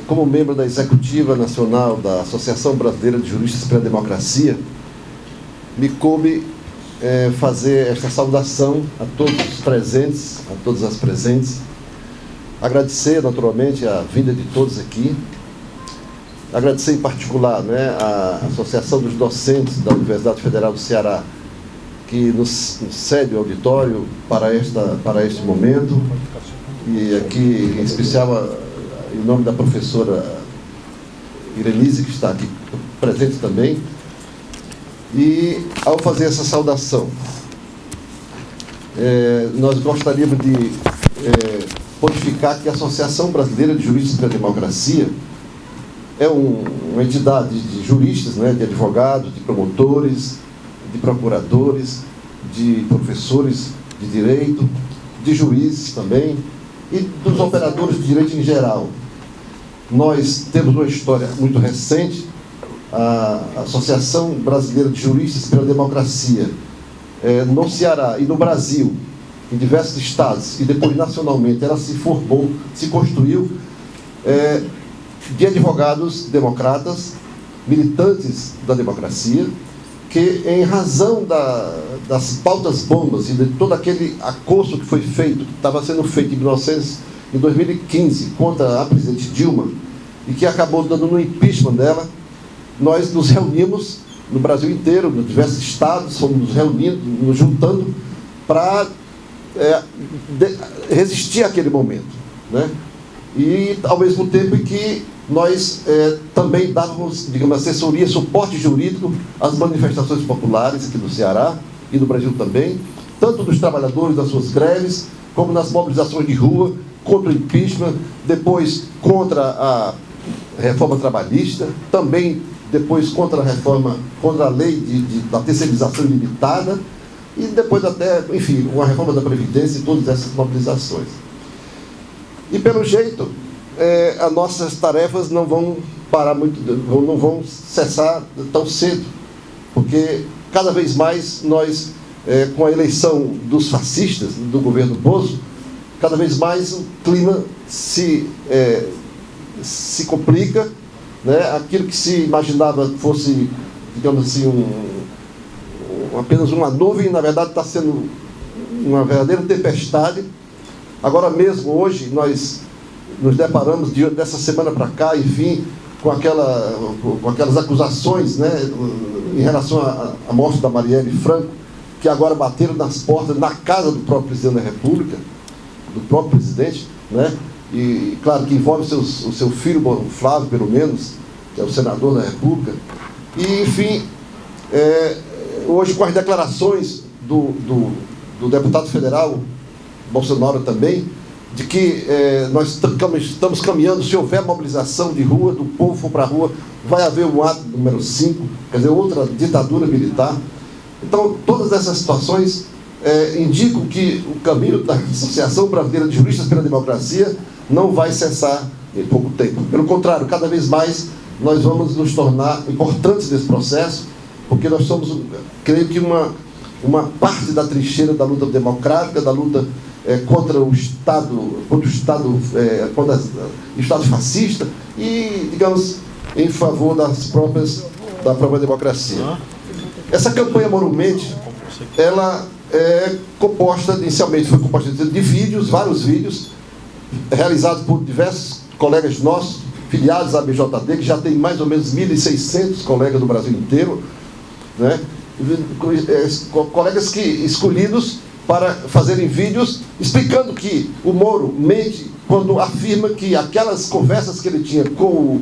Como membro da Executiva Nacional da Associação Brasileira de Juristas pela Democracia, me coube fazer esta saudação a todos os presentes, a todas as presentes, agradecer naturalmente a vinda de todos aqui, agradecer em particular a Associação dos Docentes da Universidade Federal do Ceará, que nos cede o auditório para este momento, e aqui em especial em nome da professora Irenise, que está aqui presente também. E ao fazer essa saudação, nós gostaríamos de codificar que a Associação Brasileira de Juristas pela Democracia é uma entidade de juristas, de advogados, de promotores, de procuradores, de professores de direito, de juízes também, e dos operadores de direito em geral. Nós temos uma história muito recente. A Associação Brasileira de Juristas pela Democracia, no Ceará e no Brasil, em diversos estados, e depois nacionalmente, ela se formou, se construiu de advogados democratas, militantes da democracia, que, em razão das pautas bombas e de todo aquele acoso que foi feito, que estava sendo feito em 2015 contra a presidente Dilma, e que acabou dando no impeachment dela, nós nos reunimos no Brasil inteiro, nos diversos estados, fomos nos reunindo, nos juntando para resistir àquele momento, E, ao mesmo tempo em que nós também dávamos, digamos, assessoria, suporte jurídico às manifestações populares aqui do Ceará e do Brasil também, tanto dos trabalhadores das suas greves, como nas mobilizações de rua, contra o impeachment, depois contra a reforma trabalhista, também depois contra a lei da terceirização ilimitada, e depois até, enfim, uma reforma da Previdência e todas essas mobilizações. E, pelo jeito, as nossas tarefas não vão parar não vão cessar tão cedo, porque cada vez mais nós, com a eleição dos fascistas, do governo Bozo, cada vez mais o clima se complica, Aquilo que se imaginava fosse, digamos assim, apenas uma nuvem, na verdade está sendo uma verdadeira tempestade. Agora mesmo, hoje, nós nos deparamos, dessa semana para cá, enfim, com aquelas acusações, em relação à morte da Marielle Franco, que agora bateram nas portas, na casa do próprio presidente da República, do próprio presidente, E, claro, que envolve o seu filho, o Flávio, pelo menos, que é o senador da República. E, enfim, hoje, com as declarações do deputado federal, Bolsonaro também, de que nós estamos caminhando, se houver mobilização de rua, do povo for para a rua, vai haver o ato número 5, quer dizer, outra ditadura militar. Então, todas essas situações indicam que o caminho da Associação Brasileira de Juristas pela Democracia não vai cessar em pouco tempo. Pelo contrário, cada vez mais nós vamos nos tornar importantes nesse processo, porque nós somos, creio que, uma parte da trincheira da luta democrática, da luta contra o Estado fascista e, digamos, em favor da própria democracia. Essa campanha Morumente, ela inicialmente foi composta de vídeos, vários vídeos, realizados por diversos colegas nossos, filiados à BJD, que já tem mais ou menos 1.600 colegas do Brasil inteiro, colegas escolhidos para fazerem vídeos explicando que o Moro mente quando afirma que aquelas conversas que ele tinha com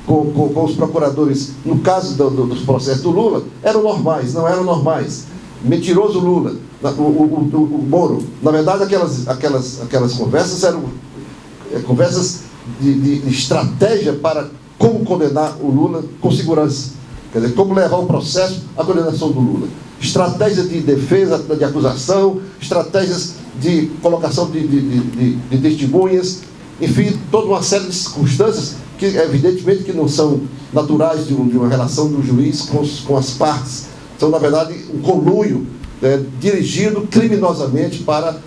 os procuradores no caso dos processos do Lula eram normais. Não eram normais. Mentiroso Lula, o Moro. Na verdade, aquelas conversas eram conversas de estratégia para como condenar o Lula com segurança. Quer dizer, como levar o processo à condenação do Lula. Estratégias de defesa, de acusação, estratégias de colocação de testemunhas, enfim, toda uma série de circunstâncias que, evidentemente, que não são naturais de uma relação do juiz com as partes. São, na verdade, um conluio dirigido criminosamente para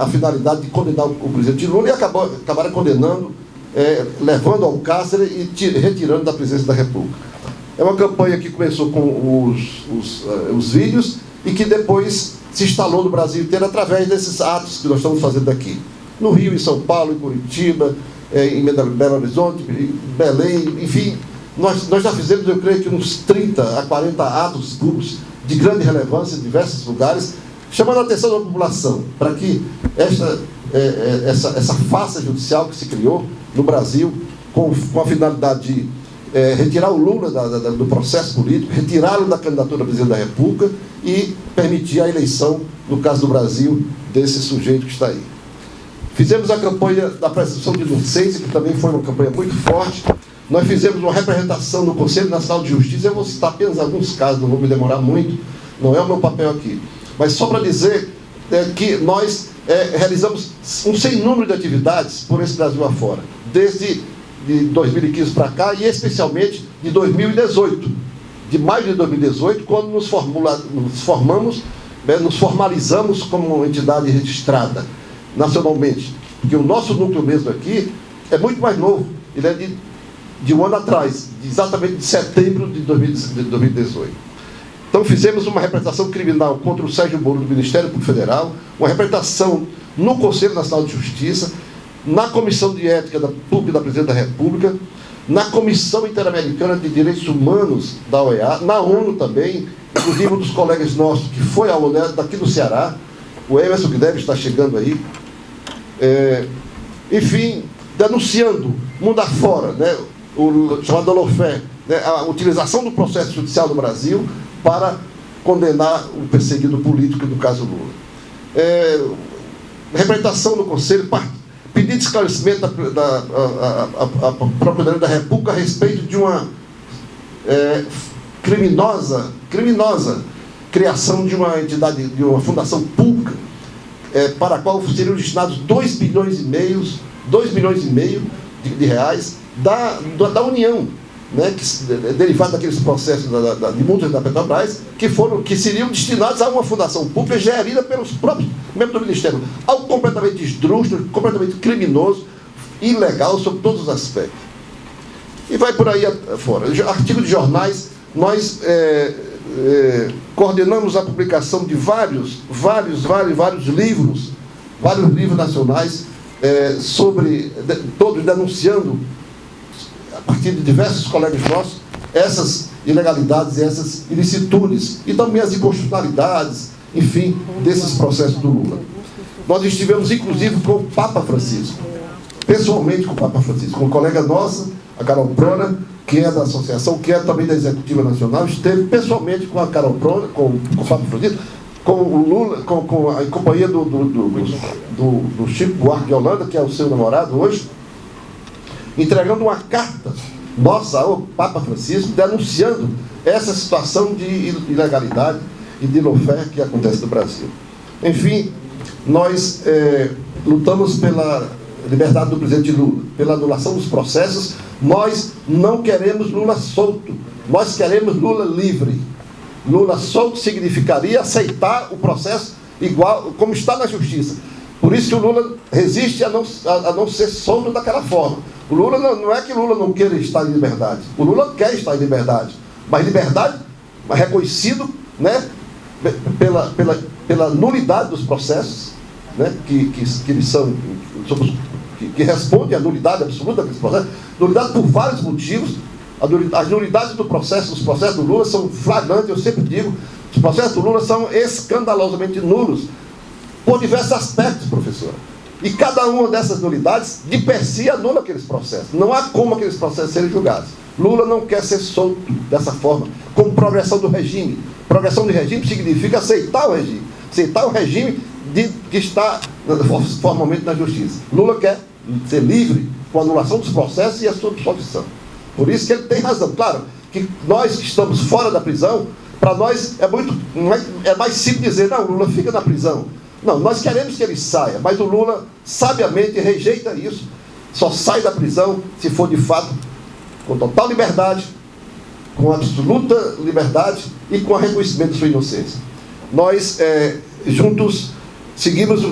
a finalidade de condenar o presidente Lula e acabaram condenando, levando ao cárcere e retirando da presidência da República. É uma campanha que começou com os vídeos e que depois se instalou no Brasil inteiro através desses atos que nós estamos fazendo aqui. No Rio, em São Paulo, em Curitiba, em Belo Horizonte, em Belém, enfim, nós já fizemos, eu creio que uns 30 a 40 atos públicos de grande relevância em diversos lugares, chamando a atenção da população para que essa farsa judicial que se criou no Brasil com a finalidade de retirar o Lula do processo político, retirá-lo da candidatura à presidência da República e permitir a eleição, no caso do Brasil, desse sujeito que está aí. Fizemos a campanha da presunção de inocência, que também foi uma campanha muito forte. Nós fizemos uma representação no Conselho Nacional de Justiça. Eu vou citar apenas alguns casos, não vou me demorar muito, não é o meu papel aqui. Mas só para dizer que nós realizamos um sem número de atividades por esse Brasil afora, desde de 2015 para cá, e especialmente de 2018, de maio de 2018, quando nos formalizamos como uma entidade registrada nacionalmente, porque o nosso núcleo mesmo aqui é muito mais novo, ele é de um ano atrás, exatamente de setembro de 2018. Então fizemos uma representação criminal contra o Sérgio Moro do Ministério Público Federal, uma representação no Conselho Nacional de Justiça, na Comissão de Ética Pública da Presidência da República, na Comissão Interamericana de Direitos Humanos da OEA, na ONU também, inclusive um dos colegas nossos que foi à ONU daqui do Ceará, o Emerson, que deve estar chegando aí, enfim, denunciando mundo afora, né, o chamado lawfare, né, a utilização do processo judicial no Brasil para condenar o perseguido político, no caso Lula. Representação no Conselho, pedido de esclarecimento à Procuradoria da República a respeito de uma criminosa criação de uma entidade, de uma fundação pública, para a qual seriam destinados 2 bilhões e meio de reais da União, né, derivado daqueles processos de multas da Petrobras, que seriam destinados a uma fundação pública gerida pelos próprios membros do Ministério. Algo completamente esdrúxulo, completamente criminoso, ilegal sob todos os aspectos. E vai por aí fora. Artigo de jornais, nós coordenamos a publicação de vários livros nacionais, todos denunciando, a partir de diversos colegas nossos, essas ilegalidades, essas ilicitudes, e também as inconstitucionalidades, enfim, desses processos do Lula. Nós estivemos, inclusive, com o Papa Francisco, pessoalmente com o Papa Francisco, com uma colega nossa, a Carol Prona, que é da associação, que é também da Executiva Nacional, esteve pessoalmente com a Carol Prona, com o Papa Francisco, com o Lula, com a companhia do Chico Buarque de Holanda, que é o seu namorado hoje, entregando uma carta nossa ao Papa Francisco, denunciando essa situação de ilegalidade e de lawfare que acontece no Brasil. Enfim, nós lutamos pela liberdade do presidente Lula, pela anulação dos processos. Nós não queremos Lula solto, nós queremos Lula livre. Lula solto significaria aceitar o processo igual como está na justiça. Por isso que o Lula resiste a não ser solto daquela forma. O Lula não é que o Lula não queira estar em liberdade. O Lula quer estar em liberdade. Mas liberdade, reconhecido, né, pela nulidade dos processos, né, que respondem à nulidade absoluta daqueles processos. Nulidade por vários motivos. As nulidades dos processos do Lula são flagrantes, eu sempre digo. Os processos do Lula são escandalosamente nulos, por diversos aspectos, professora. E cada uma dessas nulidades, de per si, anula aqueles processos. Não há como aqueles processos serem julgados. Lula não quer ser solto dessa forma, como progressão do regime. Progressão do regime significa aceitar o regime. Aceitar o regime que está formalmente na justiça. Lula quer ser livre com a anulação dos processos e a sua absolvição. Por isso que ele tem razão. Claro, que nós que estamos fora da prisão, para nós é mais simples dizer, não, o Lula fica na prisão. Não, nós queremos que ele saia, mas o Lula sabiamente rejeita isso. Só sai da prisão se for de fato com total liberdade, com absoluta liberdade e com o reconhecimento de sua inocência. Nós, juntos, seguimos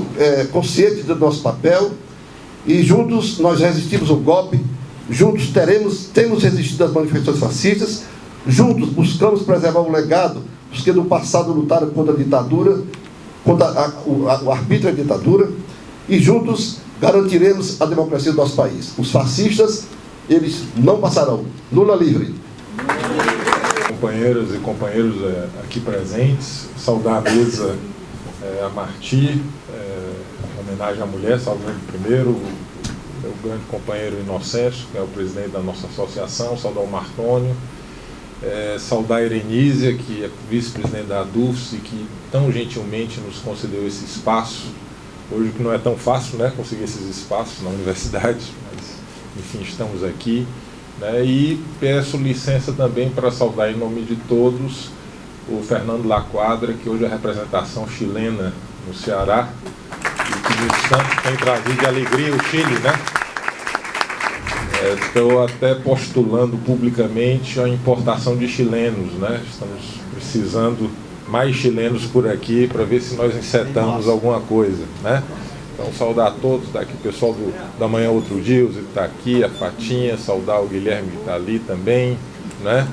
conscientes do nosso papel e juntos nós resistimos ao golpe, juntos temos resistido às manifestações fascistas, juntos buscamos preservar o legado, os que no passado lutaram contra a ditadura, contra o arbítrio e a ditadura, e juntos garantiremos a democracia do nosso país. Os fascistas, eles não passarão. Lula livre. Companheiras e companheiros aqui presentes, saudar a mesa, a Marti, em homenagem à mulher, saudando primeiro o meu grande companheiro Inocêncio, que é o presidente da nossa associação, saudar o Martônio, saudar a Erenísia, que é vice-presidente da ADUFS e que tão gentilmente nos concedeu esse espaço, hoje que não é tão fácil, né, conseguir esses espaços na universidade, mas enfim, estamos aqui. E peço licença também para saudar em nome de todos o Fernando Laquadra, que hoje é a representação chilena no Ceará e que nos tanto tem trazido de alegria o Chile, né? Estou até postulando publicamente a importação de chilenos, né? Estamos precisando mais chilenos por aqui para ver se nós insetamos alguma coisa, né? Então, saudar a todos, daqui o pessoal da Manhã Outro Dia, que está aqui, a Fatinha, saudar o Guilherme que está ali também, né?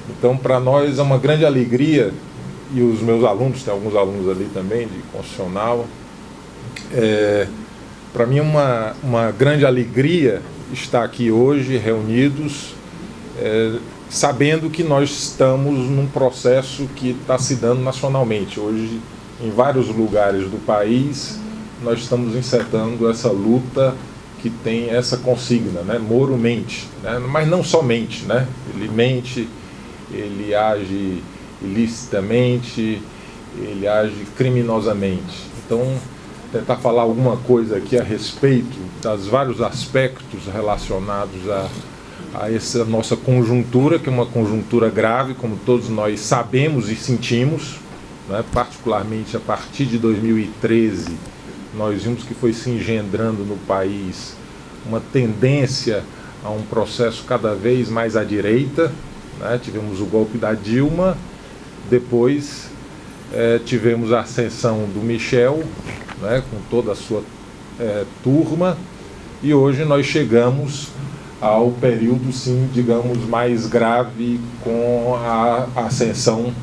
Então, para nós é uma grande alegria, e os meus alunos, tem alguns alunos ali também, de constitucional, para mim é uma grande alegria estar aqui hoje, reunidos, sabendo que nós estamos num processo que está se dando nacionalmente. Hoje, em vários lugares do país, nós estamos insetando essa luta que tem essa consigna, né? Moro mente, né? Mas não somente, né? Ele mente, ele age ilicitamente, ele age criminosamente. Então, tentar falar alguma coisa aqui a respeito dos vários aspectos relacionados a essa nossa conjuntura, que é uma conjuntura grave, como todos nós sabemos e sentimos, né? Particularmente a partir de 2013, nós vimos que foi se engendrando no país uma tendência a um processo cada vez mais à direita, né? Tivemos o golpe da Dilma, depois tivemos a ascensão do Michel, né? Com toda a sua turma, e hoje nós chegamos ao período, sim, digamos, mais grave, com a ascensão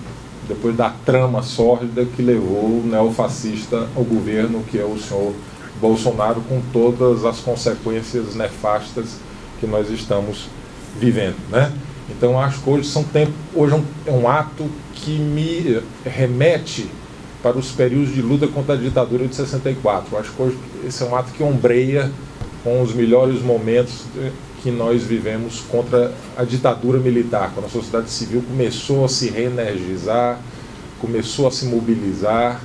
depois da trama sórdida que levou o neofascista ao governo, que é o senhor Bolsonaro, com todas as consequências nefastas que nós estamos vivendo, né? Então, acho que hoje é um ato que me remete para os períodos de luta contra a ditadura de 64. Acho que hoje esse é um ato que ombreia com os melhores momentos que nós vivemos contra a ditadura militar, quando a sociedade civil começou a se reenergizar, começou a se mobilizar.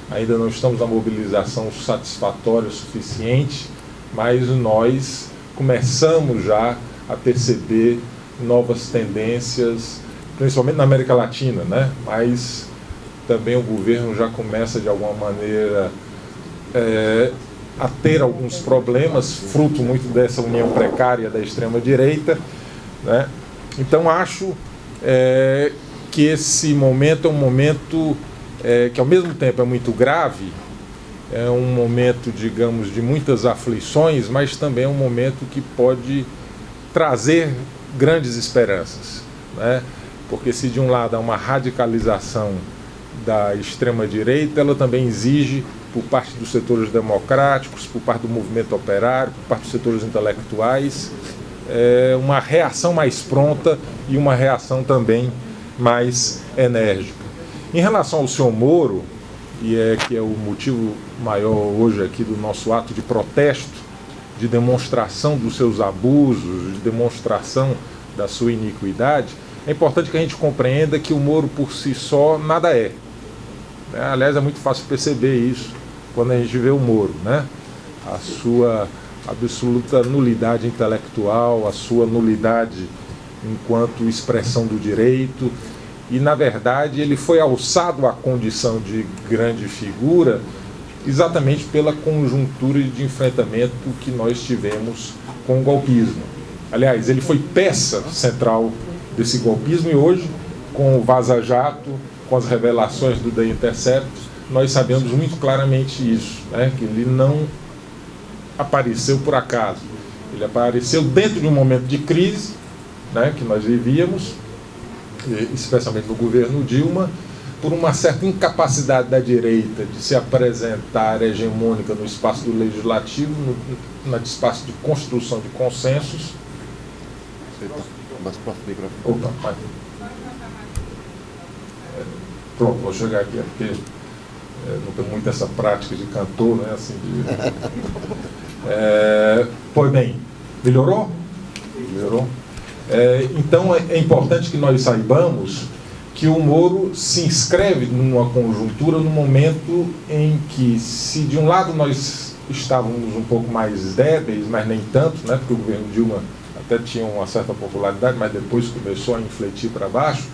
Ainda não estamos na mobilização satisfatória o suficiente, mas nós começamos já a perceber novas tendências, principalmente na América Latina, né? Mas também o governo já começa de alguma maneira a ter alguns problemas, fruto muito dessa união precária da extrema-direita, né? Então, acho que esse momento é um momento que, ao mesmo tempo, é muito grave, é um momento, digamos, de muitas aflições, mas também é um momento que pode trazer grandes esperanças, né? Porque se, de um lado, há uma radicalização da extrema-direita, ela também exige, por parte dos setores democráticos, por parte do movimento operário, por parte dos setores intelectuais, uma reação mais pronta e uma reação também mais enérgica. Em relação ao senhor Moro, que é o motivo maior hoje aqui do nosso ato de protesto, de demonstração dos seus abusos, de demonstração da sua iniquidade, é importante que a gente compreenda que o Moro por si só nada é. Aliás, é muito fácil perceber isso quando a gente vê o Moro, né? A sua absoluta nulidade intelectual, a sua nulidade enquanto expressão do direito, e, na verdade, ele foi alçado à condição de grande figura exatamente pela conjuntura de enfrentamento que nós tivemos com o golpismo. Aliás, ele foi peça central desse golpismo, e hoje, com o Vaza Jato, com as revelações do The Intercept, nós sabemos muito claramente isso, né? Que ele não apareceu por acaso. Ele apareceu dentro de um momento de crise, né, que nós vivíamos, especialmente no governo Dilma, por uma certa incapacidade da direita de se apresentar hegemônica no espaço do legislativo, no espaço de construção de consensos. Opa, vai. Pronto, vou chegar aqui, porque não tenho muito essa prática de cantor, né? Assim, pois bem, melhorou? Melhorou. Então é importante que nós saibamos que o Moro se inscreve numa conjuntura no momento em que, se de um lado nós estávamos um pouco mais débeis, mas nem tanto, né? Porque o governo Dilma até tinha uma certa popularidade, mas depois começou a infletir para baixo,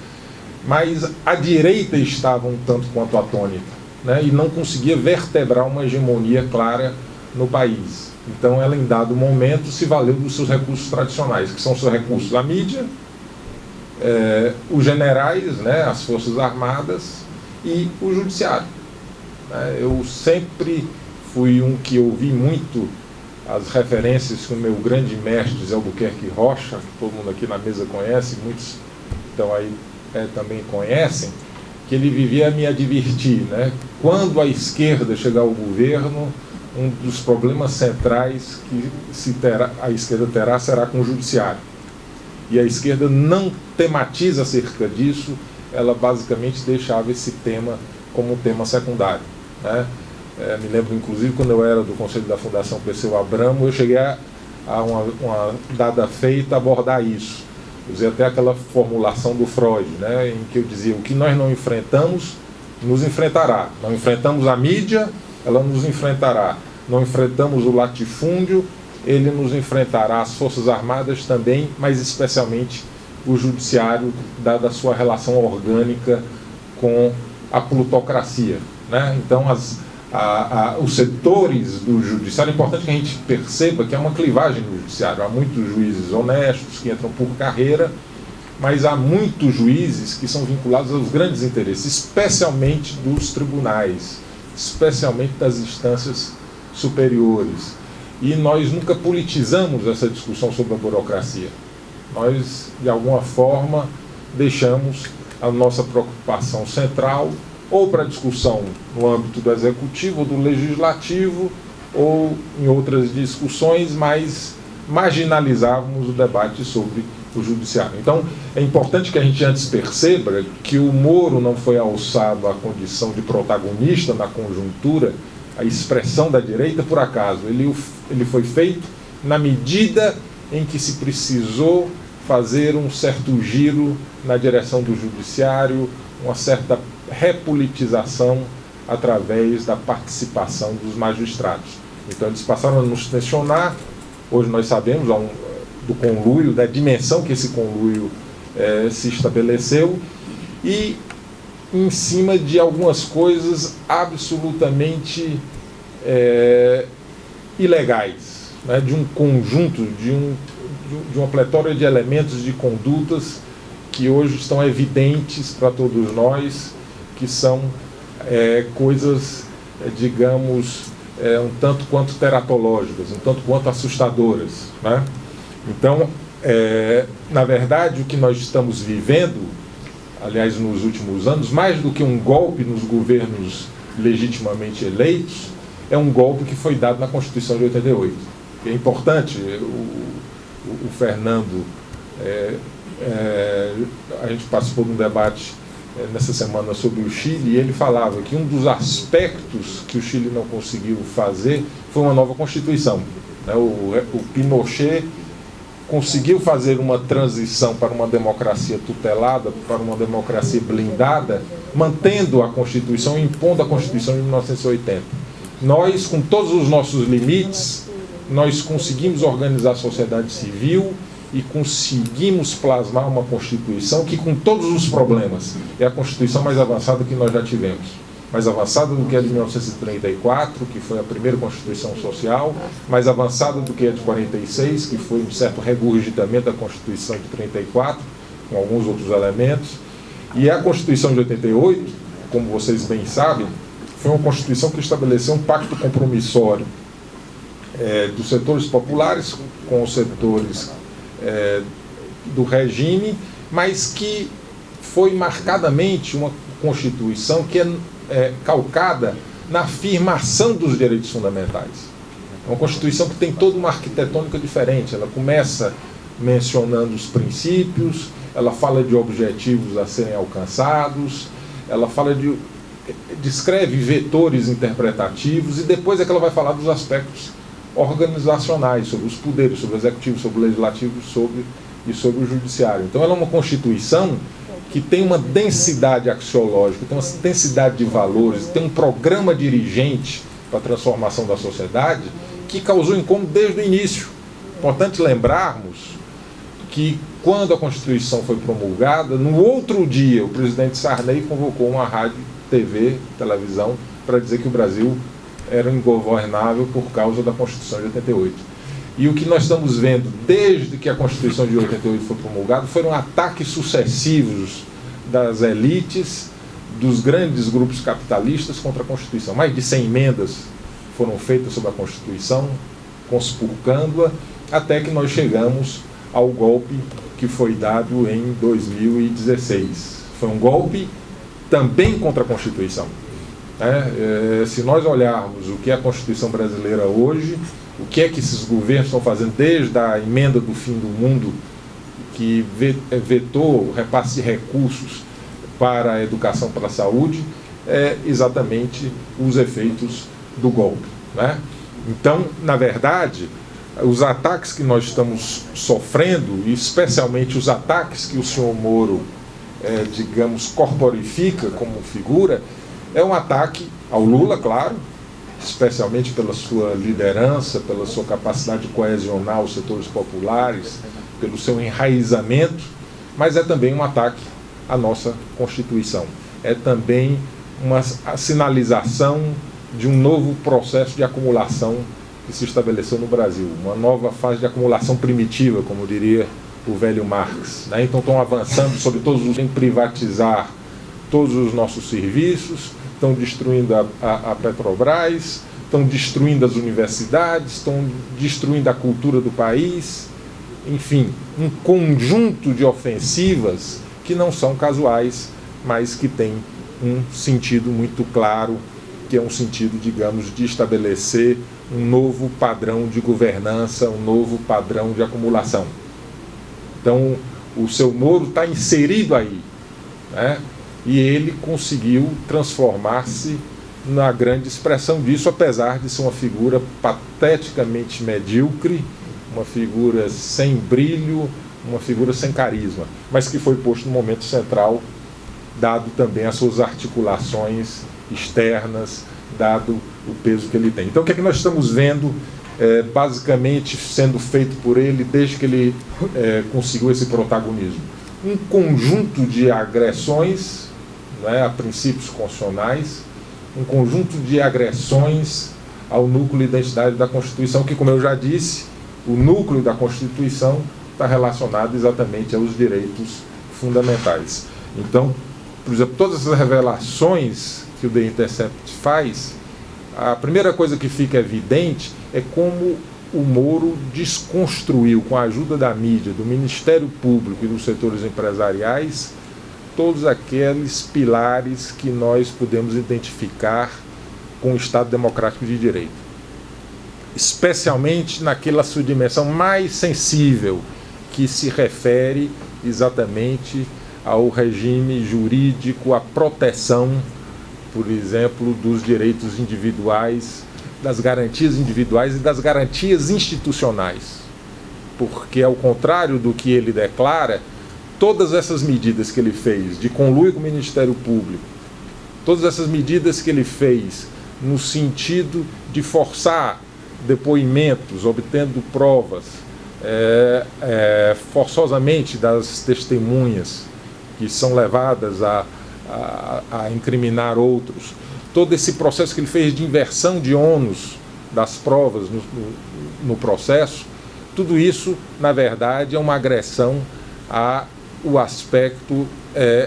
mas a direita estava um tanto quanto atônita, né? E não conseguia vertebrar uma hegemonia clara no país. Então ela, em dado momento, se valeu dos seus recursos tradicionais, que são os seus recursos da mídia, os generais, né, as Forças Armadas e o Judiciário. Eu sempre fui um que ouvi muito as referências que o meu grande mestre Zé Albuquerque Rocha, que todo mundo aqui na mesa conhece, muitos então aí também conhecem, que ele vivia a me advertir, né? Quando a esquerda chegar ao governo, um dos problemas centrais que a esquerda terá será com o Judiciário. E a esquerda não tematiza acerca disso, ela basicamente deixava esse tema como um tema secundário, né? Me lembro, inclusive, quando eu era do Conselho da Fundação Perseu Abramo, eu cheguei a uma dada feita abordar isso. Eu usei até aquela formulação do Freud, né, em que eu dizia: o que nós não enfrentamos, nos enfrentará. Não enfrentamos a mídia, ela nos enfrentará. Não enfrentamos o latifúndio, ele nos enfrentará. As Forças Armadas também, mas especialmente o Judiciário, dada a sua relação orgânica com a plutocracia, né? Então, os setores do Judiciário, é importante que a gente perceba que há uma clivagem no Judiciário. Há muitos juízes honestos que entram por carreira, mas há muitos juízes que são vinculados aos grandes interesses, especialmente dos tribunais, especialmente das instâncias superiores. E nós nunca politizamos essa discussão sobre a burocracia. Nós, de alguma forma, deixamos a nossa preocupação central ou para discussão no âmbito do executivo ou do legislativo, ou em outras discussões, mas marginalizávamos o debate sobre o judiciário. Então, é importante que a gente antes perceba que o Moro não foi alçado à condição de protagonista na conjuntura, a expressão da direita, por acaso. Ele foi feito na medida em que se precisou fazer um certo giro na direção do judiciário, uma certa repolitização através da participação dos magistrados. Então eles passaram a nos tensionar. Hoje nós sabemos do conluio, da dimensão que esse conluio se estabeleceu, e em cima de algumas coisas absolutamente ilegais, né? De um conjunto, de uma pletória de elementos, de condutas que hoje estão evidentes para todos nós, que são coisas, digamos, um tanto quanto teratológicas, um tanto quanto assustadoras, né? Então, na verdade, o que nós estamos vivendo, aliás, nos últimos anos, mais do que um golpe nos governos legitimamente eleitos, é um golpe que foi dado na Constituição de 88. É importante, o Fernando, a gente participou de um debate nessa semana sobre o Chile, e ele falava que um dos aspectos que o Chile não conseguiu fazer foi uma nova Constituição, né? O Pinochet conseguiu fazer uma transição para uma democracia tutelada, para uma democracia blindada, mantendo a Constituição, impondo a Constituição de 1980. Nós, com todos os nossos limites, nós conseguimos organizar a sociedade civil e conseguimos plasmar uma Constituição que, com todos os problemas, é a Constituição mais avançada que nós já tivemos. Mais avançada do que a de 1934, que foi a primeira Constituição Social, mais avançada do que a de 46, que foi um certo regurgitamento da Constituição de 34, com alguns outros elementos. E a Constituição de 88, como vocês bem sabem, foi uma Constituição que estabeleceu um pacto compromissório dos setores populares com os setores do regime, mas que foi marcadamente uma Constituição que é calcada na afirmação dos direitos fundamentais. É uma Constituição que tem toda uma arquitetônica diferente. Ela começa mencionando os princípios, ela fala de objetivos a serem alcançados, ela fala descreve vetores interpretativos, e depois é que ela vai falar dos aspectos organizacionais, sobre os poderes, sobre o executivo, sobre o legislativo e sobre o judiciário. Então ela é uma Constituição que tem uma densidade axiológica, tem uma densidade de valores, tem um programa dirigente para a transformação da sociedade que causou incômodo desde o início. Importante lembrarmos que quando a Constituição foi promulgada, no outro dia o presidente Sarney convocou uma rádio, TV, televisão, para dizer que o Brasil era ingovernável por causa da Constituição de 88. E o que nós estamos vendo desde que a Constituição de 88 foi promulgada foram ataques sucessivos das elites, dos grandes grupos capitalistas contra a Constituição. Mais de 100 emendas foram feitas sobre a Constituição, conspurcando-a, até que nós chegamos ao golpe que foi dado em 2016. Foi um golpe também contra a Constituição. Se nós olharmos o que é a Constituição brasileira hoje, o que é que esses governos estão fazendo desde a emenda do fim do mundo, que vetou o repasse de recursos para a educação, para a saúde, é exatamente os efeitos do golpe. Então, na verdade, os ataques que nós estamos sofrendo, e especialmente os ataques que o senhor Moro, digamos, corporifica como figura, é um ataque ao Lula, claro, especialmente pela sua liderança, pela sua capacidade de coesionar os setores populares, pelo seu enraizamento, mas é também um ataque à nossa Constituição. É também uma sinalização de um novo processo de acumulação que se estabeleceu no Brasil, uma nova fase de acumulação primitiva, como diria o velho Marx. Então estão avançando sobre em privatizar todos os nossos serviços, estão destruindo a Petrobras, estão destruindo as universidades, estão destruindo a cultura do país, enfim, um conjunto de ofensivas que não são casuais, mas que têm um sentido muito claro, que é um sentido, digamos, de estabelecer um novo padrão de governança, um novo padrão de acumulação. Então, o seu Moro está inserido aí, e ele conseguiu transformar-se na grande expressão disso, apesar de ser uma figura pateticamente medíocre, uma figura sem brilho, uma figura sem carisma, mas que foi posto no momento central, dado também as suas articulações externas, dado o peso que ele tem. Então, o que é que nós estamos vendo, basicamente, sendo feito por ele desde que ele conseguiu esse protagonismo? Um conjunto de agressões, a princípios constitucionais, um conjunto de agressões ao núcleo de identidade da Constituição, que, como eu já disse, o núcleo da Constituição está relacionado exatamente aos direitos fundamentais. Então, por exemplo, todas essas revelações que o The Intercept faz, a primeira coisa que fica evidente é como o Moro desconstruiu, com a ajuda da mídia, do Ministério Público e dos setores empresariais, todos aqueles pilares que nós podemos identificar com o Estado Democrático de Direito. Especialmente naquela sua dimensão mais sensível, que se refere exatamente ao regime jurídico, à proteção, por exemplo, dos direitos individuais, das garantias individuais e das garantias institucionais. Porque, ao contrário do que ele declara, todas essas medidas que ele fez de conluio com o Ministério Público, todas essas medidas que ele fez no sentido de forçar depoimentos, obtendo provas forçosamente das testemunhas que são levadas a incriminar outros, todo esse processo que ele fez de inversão de ônus das provas no processo, tudo isso, na verdade, é uma agressão ao aspecto,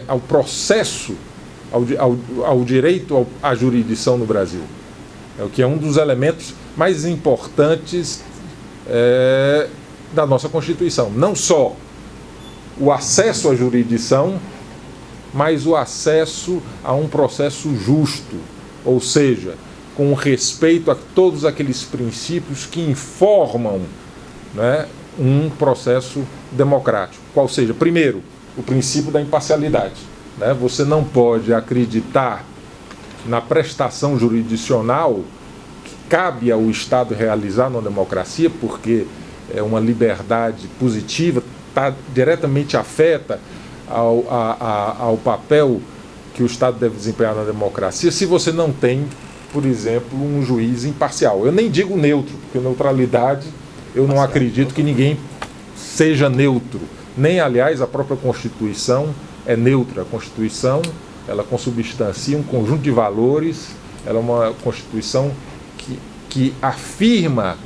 ao processo ao direito à jurisdição no Brasil. É o que é um dos elementos mais importantes da nossa Constituição. Não só o acesso à jurisdição, mas o acesso a um processo justo, ou seja, com respeito a todos aqueles princípios que informam, né, um processo democrático. Qual seja, primeiro, o princípio da imparcialidade. Né? Você não pode acreditar na prestação jurisdicional que cabe ao Estado realizar na democracia, porque é uma liberdade positiva, está diretamente afeta ao papel que o Estado deve desempenhar na democracia, se você não tem, por exemplo, um juiz imparcial. Eu nem digo neutro, porque neutralidade, eu não acredito que ninguém seja neutro. Nem, aliás, a própria Constituição é neutra. A Constituição, ela consubstancia um conjunto de valores, ela é uma Constituição que afirma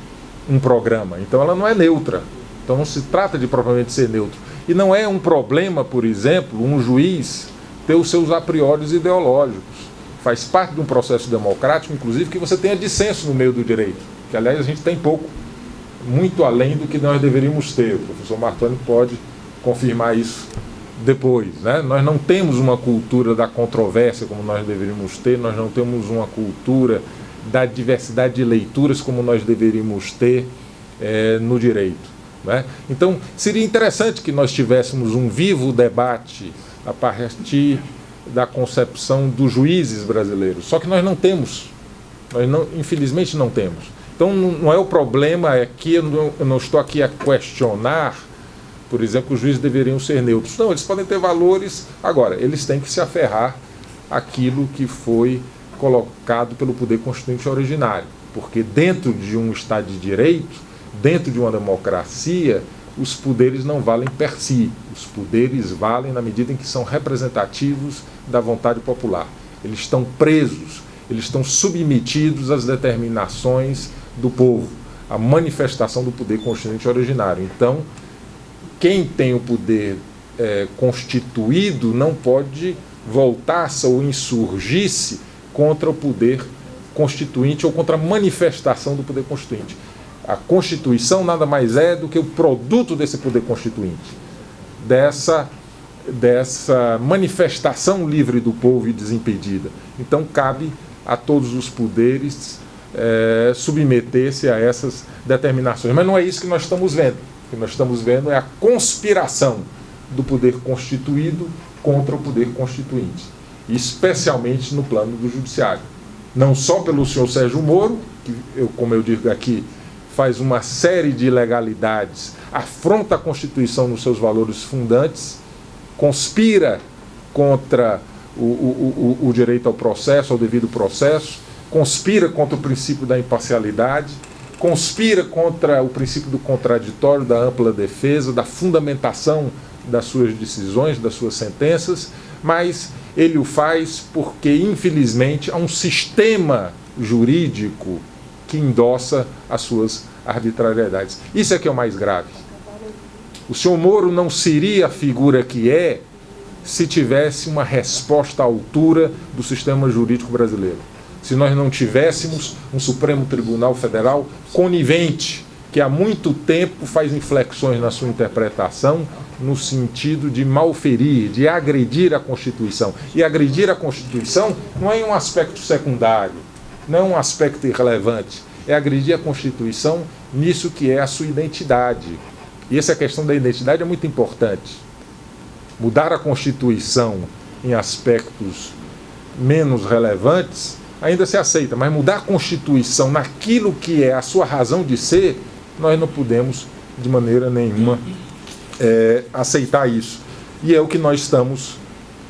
um programa. Então, ela não é neutra. Então, não se trata de propriamente ser neutro. E não é um problema, por exemplo, um juiz ter os seus a priori ideológicos. Faz parte de um processo democrático, inclusive, que você tenha dissenso no meio do direito. Que, aliás, a gente tem pouco, muito além do que nós deveríamos ter. O professor Martoni pode confirmar isso depois. Né? Nós não temos uma cultura da controvérsia como nós deveríamos ter, nós não temos uma cultura da diversidade de leituras como nós deveríamos ter no direito. Né? Então, seria interessante que nós tivéssemos um vivo debate a partir da concepção dos juízes brasileiros. Só que nós não temos. Infelizmente não temos. Então, não é o problema, é que eu não estou aqui a questionar, por exemplo, que os juízes deveriam ser neutros. Não, eles podem ter valores. Agora, eles têm que se aferrar àquilo que foi colocado pelo poder constituinte originário. Porque dentro de um Estado de Direito, dentro de uma democracia, os poderes não valem per si. Os poderes valem na medida em que são representativos da vontade popular. Eles estão presos, eles estão submetidos às determinações do povo, à manifestação do poder constituinte originário. Então, quem tem o poder constituído não pode voltar-se ou insurgir-se contra o poder constituinte ou contra a manifestação do poder constituinte. A Constituição nada mais é do que o produto desse poder constituinte, dessa manifestação livre do povo e desimpedida. Então, cabe a todos os poderes submeter-se a essas determinações. Mas não é isso que nós estamos vendo. O que nós estamos vendo é a conspiração do poder constituído contra o poder constituinte, especialmente no plano do judiciário. Não só pelo senhor Sérgio Moro, que, como eu digo aqui, faz uma série de ilegalidades, afronta a Constituição nos seus valores fundantes, conspira contra o direito ao processo, ao devido processo, conspira contra o princípio da imparcialidade, conspira contra o princípio do contraditório, da ampla defesa, da fundamentação das suas decisões, das suas sentenças, mas ele o faz porque, infelizmente, há um sistema jurídico que endossa as suas arbitrariedades. Isso é que é o mais grave. O senhor Moro não seria a figura que é se tivesse uma resposta à altura do sistema jurídico brasileiro. Se nós não tivéssemos um Supremo Tribunal Federal conivente, que há muito tempo faz inflexões na sua interpretação no sentido de malferir, de agredir a Constituição. E agredir a Constituição não é um aspecto secundário, não é um aspecto irrelevante, é agredir a Constituição nisso que é a sua identidade. E essa questão da identidade é muito importante. Mudar a Constituição em aspectos menos relevantes ainda se aceita, mas mudar a Constituição naquilo que é a sua razão de ser, nós não podemos de maneira nenhuma aceitar isso. E é o que nós estamos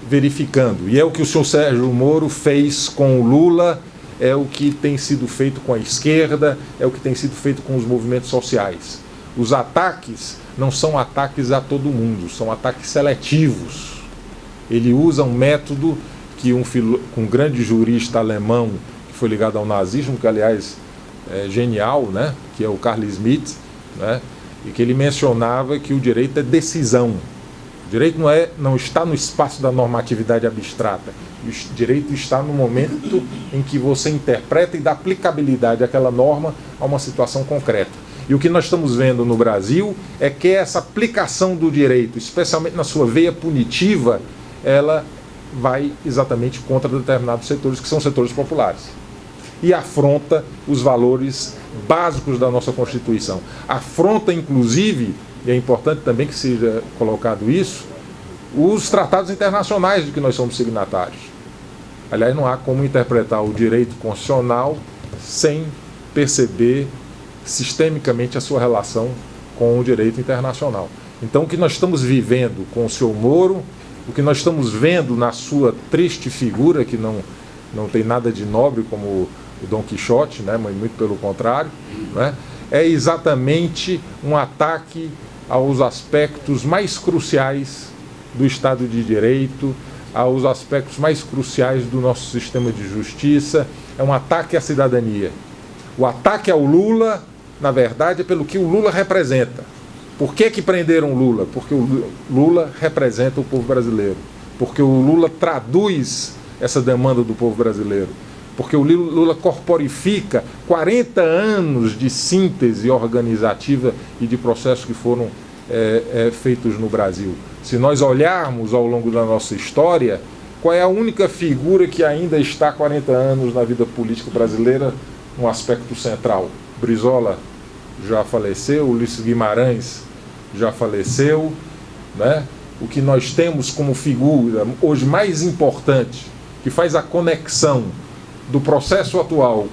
verificando. E é o que o senhor Sérgio Moro fez com o Lula, é o que tem sido feito com a esquerda, é o que tem sido feito com os movimentos sociais. Os ataques não são ataques a todo mundo, são ataques seletivos. Ele usa um método que um grande jurista alemão que foi ligado ao nazismo, que aliás é genial, né? Que é o Carl Schmitt, né? E que ele mencionava que o direito é decisão. O direito não está no espaço da normatividade abstrata. O direito está no momento em que você interpreta e dá aplicabilidade àquela norma a uma situação concreta. E o que nós estamos vendo no Brasil é que essa aplicação do direito, especialmente na sua veia punitiva, ela vai exatamente contra determinados setores, que são setores populares. E afronta os valores básicos da nossa Constituição. Afronta, inclusive, e é importante também que seja colocado isso, os tratados internacionais de que nós somos signatários. Aliás, não há como interpretar o direito constitucional sem perceber sistemicamente a sua relação com o direito internacional. Então, o que nós estamos vivendo com o senhor Moro, o que nós estamos vendo na sua triste figura, que não tem nada de nobre como o Dom Quixote, né, mas muito pelo contrário, né, é exatamente um ataque aos aspectos mais cruciais do Estado de Direito, aos aspectos mais cruciais do nosso sistema de justiça, é um ataque à cidadania. O ataque ao Lula, na verdade, é pelo que o Lula representa. Por que prenderam o Lula? Porque o Lula representa o povo brasileiro. Porque o Lula traduz essa demanda do povo brasileiro. Porque o Lula corporifica 40 anos de síntese organizativa e de processos que foram feitos no Brasil. Se nós olharmos ao longo da nossa história, qual é a única figura que ainda está há 40 anos na vida política brasileira, um aspecto central? Brizola já faleceu, Ulisses Guimarães já faleceu, né? O que nós temos como figura hoje mais importante, que faz a conexão do processo atual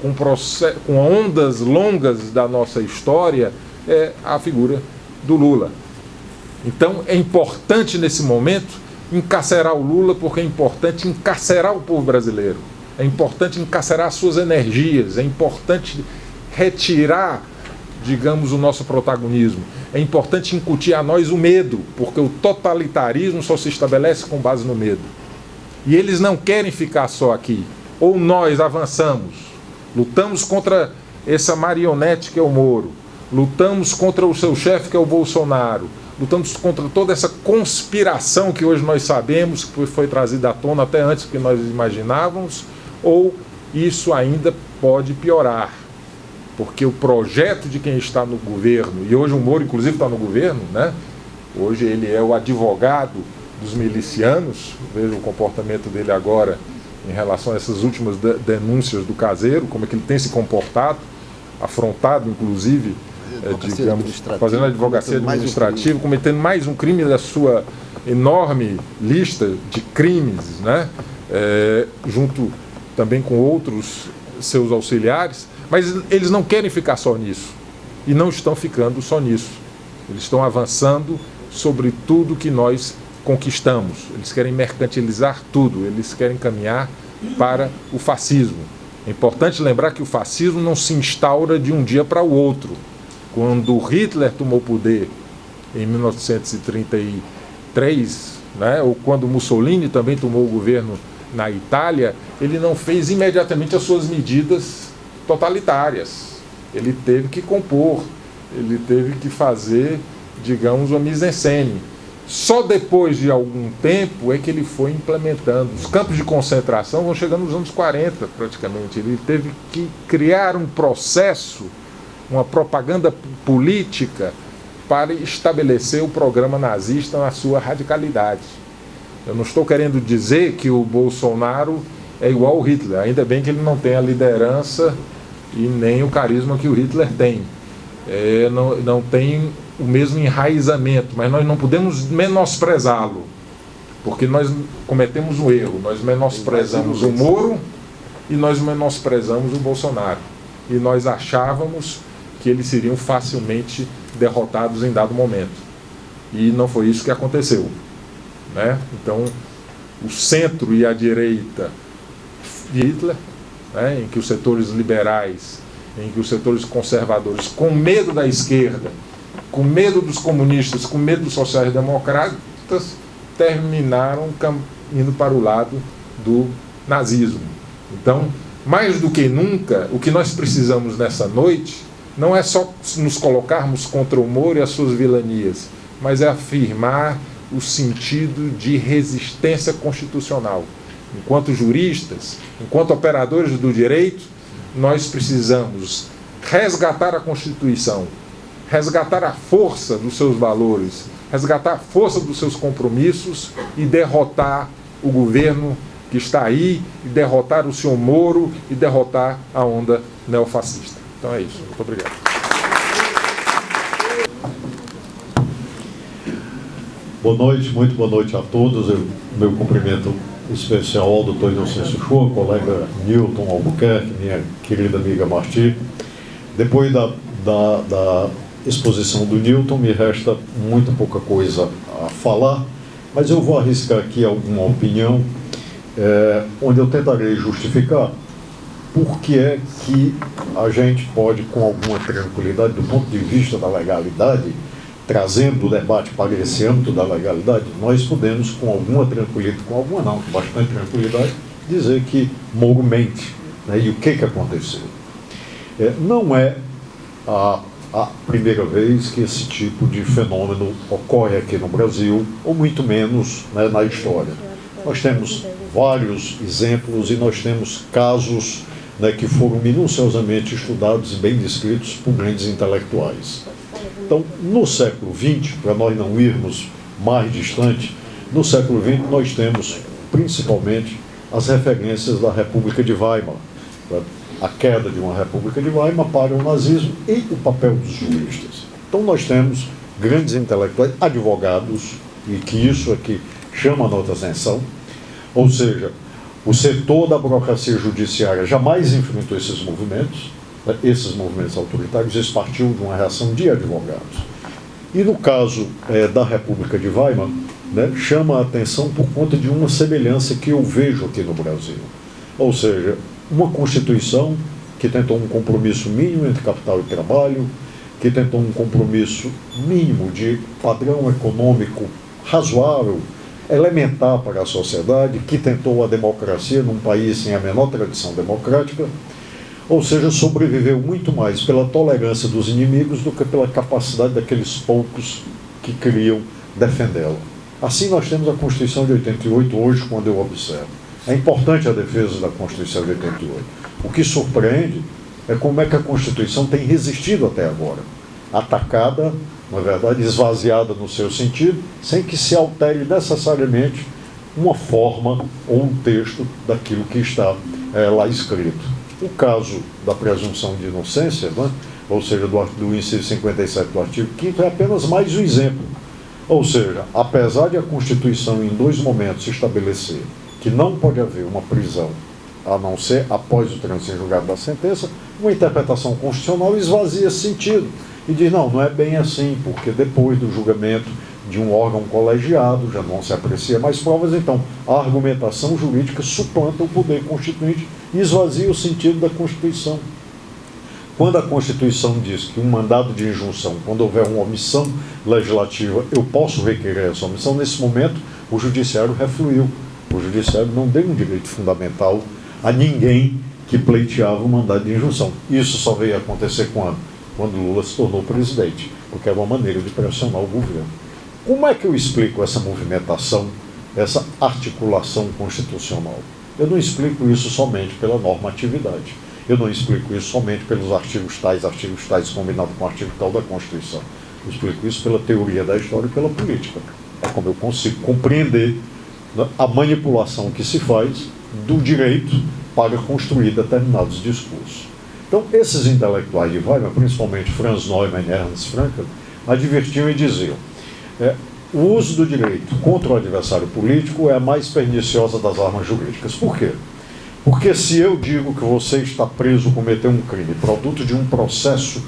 com ondas longas da nossa história, é a figura do Lula. Então é importante nesse momento encarcerar o Lula, porque é importante encarcerar o povo brasileiro, é importante encarcerar suas energias, é importante retirar, digamos, o nosso protagonismo, é importante incutir a nós o medo, porque o totalitarismo só se estabelece com base no medo. E eles não querem ficar só aqui. Ou nós avançamos, lutamos contra essa marionete que é o Moro, lutamos contra o seu chefe que é o Bolsonaro, lutamos contra toda essa conspiração que hoje nós sabemos que foi trazida à tona até antes do que nós imaginávamos, ou isso ainda pode piorar, porque o projeto de quem está no governo, e hoje o Moro inclusive está no governo, né? Hoje ele é o advogado dos milicianos, veja o comportamento dele agora em relação a essas últimas denúncias do Caseiro, como é que ele tem se comportado, afrontado inclusive, digamos, fazendo advocacia administrativa, cometendo mais um crime da sua enorme lista de crimes, né? Junto também com outros seus auxiliares, mas eles não querem ficar só nisso, e não estão ficando só nisso, eles estão avançando sobre tudo que nós conquistamos, eles querem mercantilizar tudo, eles querem caminhar para o fascismo. É importante lembrar que o fascismo não se instaura de um dia para o outro. Quando Hitler tomou poder em 1933, né, ou quando Mussolini também tomou o governo na Itália, ele não fez imediatamente as suas medidas totalitárias. Ele teve que compor, ele teve que fazer, digamos, uma mise-en-scène. Só depois de algum tempo é que ele foi implementando. Os campos de concentração vão chegando nos anos 40, praticamente. Ele teve que criar um processo, uma propaganda política para estabelecer o programa nazista na sua radicalidade. Eu não estou querendo dizer que o Bolsonaro é igual ao Hitler. Ainda bem que ele não tem a liderança e nem o carisma que o Hitler tem. Não tem o mesmo enraizamento, mas nós não podemos menosprezá-lo, porque nós cometemos um erro, nós menosprezamos o Moro e nós menosprezamos o Bolsonaro, e nós achávamos que eles seriam facilmente derrotados em dado momento, e não foi isso que aconteceu, né? Então o centro e a direita de Hitler, né, em que os setores liberais, em que os setores conservadores, com medo da esquerda, com medo dos comunistas, com medo dos sociais-democratas, terminaram indo para o lado do nazismo. Então, mais do que nunca, o que nós precisamos nessa noite não é só nos colocarmos contra o Moro e as suas vilanias, mas é afirmar o sentido de resistência constitucional. Enquanto juristas, enquanto operadores do direito, nós precisamos resgatar a Constituição, resgatar a força dos seus valores, resgatar a força dos seus compromissos e derrotar o governo que está aí, e derrotar o senhor Moro e derrotar a onda neofascista. Então é isso. Muito obrigado. Boa noite, muito boa noite a todos. Meu cumprimento especial ao doutor Inocêncio Shoa, colega Newton Albuquerque, minha querida amiga Marti. Depois da exposição do Newton, me resta muito pouca coisa a falar, mas eu vou arriscar aqui alguma opinião, onde eu tentarei justificar por que é que a gente pode, com alguma tranquilidade, do ponto de vista da legalidade, trazendo o debate para esse âmbito da legalidade, nós podemos, com alguma tranquilidade, com bastante tranquilidade, dizer que Moro mente, né? E o que aconteceu? Não é a primeira vez que esse tipo de fenômeno ocorre aqui no Brasil, ou muito menos, né, na história. Nós temos vários exemplos e nós temos casos, né, que foram minuciosamente estudados e bem descritos por grandes intelectuais. Então, no século XX, para nós não irmos mais distante, no século XX nós temos principalmente as referências da República de Weimar, a queda de uma República de Weimar para o nazismo e o papel dos juristas. Então nós temos grandes intelectuais, advogados, e que isso aqui chama a nossa atenção, ou seja, o setor da burocracia judiciária jamais enfrentou esses movimentos autoritários, eles partiam de uma reação de advogados. E no caso da República de Weimar, né, chama a atenção por conta de uma semelhança que eu vejo aqui no Brasil. Ou seja, uma Constituição que tentou um compromisso mínimo entre capital e trabalho, que tentou um compromisso mínimo de padrão econômico razoável, elementar para a sociedade, que tentou a democracia num país sem a menor tradição democrática, ou seja, sobreviveu muito mais pela tolerância dos inimigos do que pela capacidade daqueles poucos que queriam defendê-la. Assim nós temos a Constituição de 88 hoje, quando eu observo. É importante a defesa da Constituição de 88. O que surpreende é como é que a Constituição tem resistido até agora. Atacada, na verdade, esvaziada no seu sentido, sem que se altere necessariamente uma forma ou um texto daquilo que está lá escrito. O caso da presunção de inocência, né, ou seja, do inciso 57 do artigo 5º, é apenas mais um exemplo. Ou seja, apesar de a Constituição em 2 momentos estabelecer que não pode haver uma prisão, a não ser após o trânsito em julgado da sentença, uma interpretação constitucional esvazia esse sentido e diz, não é bem assim, porque depois do julgamento de um órgão colegiado já não se aprecia mais provas, então a argumentação jurídica suplanta o poder constituinte e esvazia o sentido da Constituição. Quando a Constituição diz que um mandado de injunção, quando houver uma omissão legislativa, eu posso requerer essa omissão, nesse momento o Judiciário refluiu. O Judiciário não deu um direito fundamental a ninguém que pleiteava o mandado de injunção. Isso só veio acontecer quando? Quando Lula se tornou presidente, porque era uma maneira de pressionar o governo. Como é que eu explico essa movimentação, essa articulação constitucional? Eu não explico isso somente pela normatividade. Eu não explico isso somente pelos artigos tais combinados com o artigo tal da Constituição. Eu explico isso pela teoria da história e pela política. É como eu consigo compreender a manipulação que se faz do direito para construir determinados discursos. Então, esses intelectuais de Weimar, principalmente Franz Neumann e Ernst Frankel, advertiam e diziam: o uso do direito contra o adversário político é a mais perniciosa das armas jurídicas. Por quê? Porque se eu digo que você está preso, cometeu um crime, produto de um processo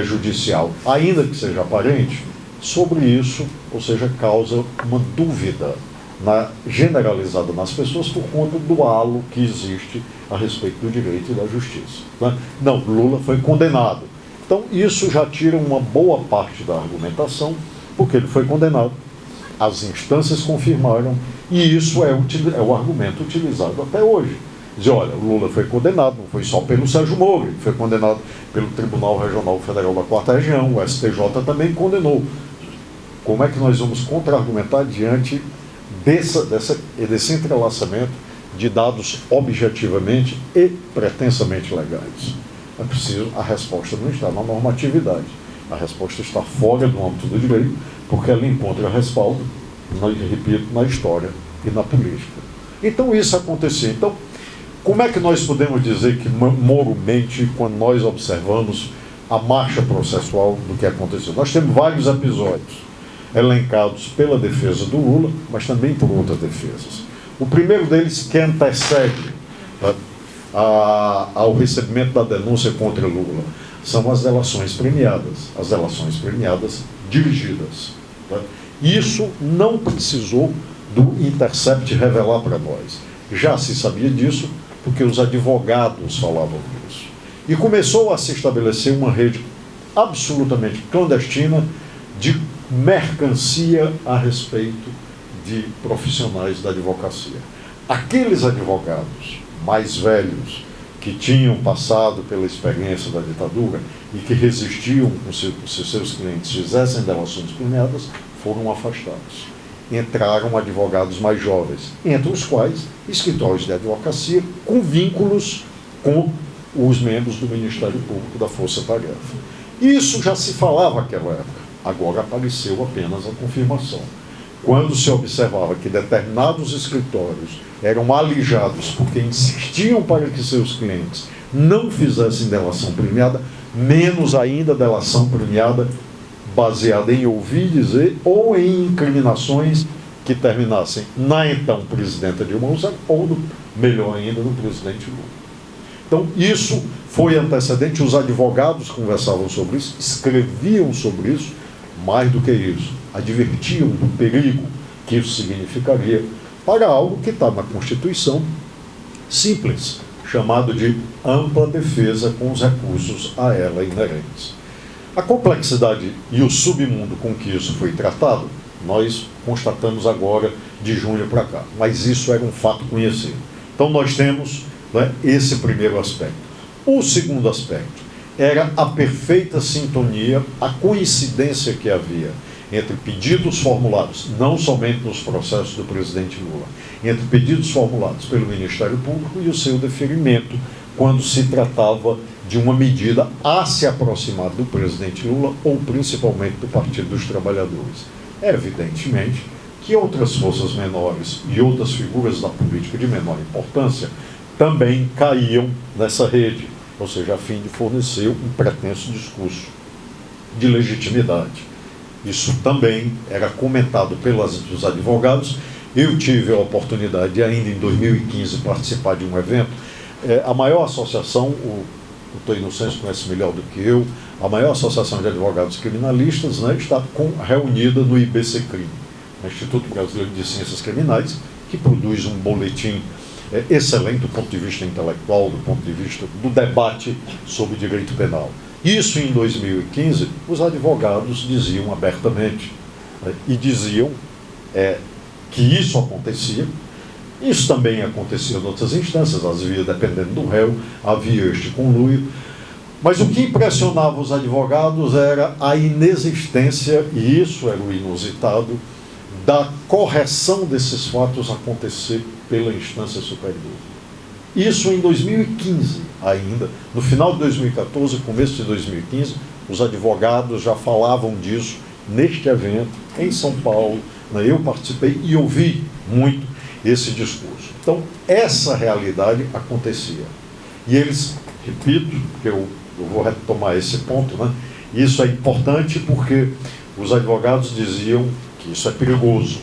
judicial, ainda que seja aparente, sobre isso, ou seja, causa uma dúvida generalizada nas pessoas por conta do halo que existe a respeito do direito e da justiça. Né? Não, Lula foi condenado. Então, isso já tira uma boa parte da argumentação, porque ele foi condenado. As instâncias confirmaram, e isso é o argumento utilizado até hoje. Dizer, olha, o Lula foi condenado, não foi só pelo Sérgio Moro, ele foi condenado pelo Tribunal Regional Federal da 4ª Região, o STJ também condenou. como é que nós vamos contra-argumentar diante desse entrelaçamento de dados objetivamente e pretensamente legais? É preciso, a resposta não está na normatividade, a resposta está fora do âmbito do direito, porque ela encontra respaldo, repito, na história e na política. Então isso acontecia. Então, como é que nós podemos dizer que moralmente, quando nós observamos a marcha processual do que aconteceu? Nós temos vários episódios elencados pela defesa do Lula, mas também por outras defesas. O primeiro deles, que antecede ao recebimento da denúncia contra Lula, são as delações premiadas dirigidas. Isso não precisou do Intercept revelar para nós. Já se sabia disso, porque os advogados falavam disso. E começou a se estabelecer uma rede absolutamente clandestina de mercancia a respeito de profissionais da advocacia. Aqueles advogados mais velhos, que tinham passado pela experiência da ditadura e que resistiam com se seus clientes fizessem delações premiadas, foram afastados. Entraram advogados mais jovens, entre os quais escritórios de advocacia com vínculos com os membros do Ministério Público da Força Tarefa. Isso já se falava naquela época, agora apareceu apenas a confirmação. Quando se observava que determinados escritórios eram alijados porque insistiam para que seus clientes não fizessem delação premiada, menos ainda delação premiada baseada em ouvir dizer ou em incriminações que terminassem na então presidenta Dilma Rousseff ou, melhor ainda, no presidente Lula. Então, isso foi antecedente, os advogados conversavam sobre isso, escreviam sobre isso, mais do que isso, advertiam do perigo que isso significaria para algo que está na Constituição, simples, chamado de ampla defesa com os recursos a ela inerentes. A complexidade e o submundo com que isso foi tratado, nós constatamos agora de junho para cá, mas isso era um fato conhecido. Então nós temos, né, esse primeiro aspecto. O segundo aspecto era a perfeita sintonia, a coincidência que havia entre pedidos formulados, não somente nos processos do presidente Lula, entre pedidos formulados pelo Ministério Público e o seu deferimento, quando se tratava de uma medida a se aproximar do presidente Lula ou principalmente do Partido dos Trabalhadores. Evidentemente que outras forças menores e outras figuras da política de menor importância também caíam nessa rede, ou seja, a fim de fornecer um pretenso discurso de legitimidade. Isso também era comentado pelos advogados. Eu tive a oportunidade de, ainda em 2015, participar de um evento. A maior associação, o Dr. Inocêncio conhece melhor do que eu, a maior associação de advogados criminalistas, né, está reunida no IBCCRIM, Instituto Brasileiro de Ciências Criminais, que produz um boletim excelente do ponto de vista intelectual, do ponto de vista do debate sobre direito penal. Isso em 2015, os advogados diziam abertamente, e diziam que isso acontecia. Isso também acontecia em outras instâncias, às vezes, dependendo do réu, havia este conluio. Mas o que impressionava os advogados era a inexistência, e isso era o inusitado, da correção desses fatos acontecer pela instância superior. Isso em 2015 ainda, no final de 2014, começo de 2015, os advogados já falavam disso neste evento, em São Paulo, né? Eu participei e ouvi muito esse discurso. Então, essa realidade acontecia. E eles, repito, que eu vou retomar esse ponto, né? Isso é importante porque os advogados diziam que isso é perigoso,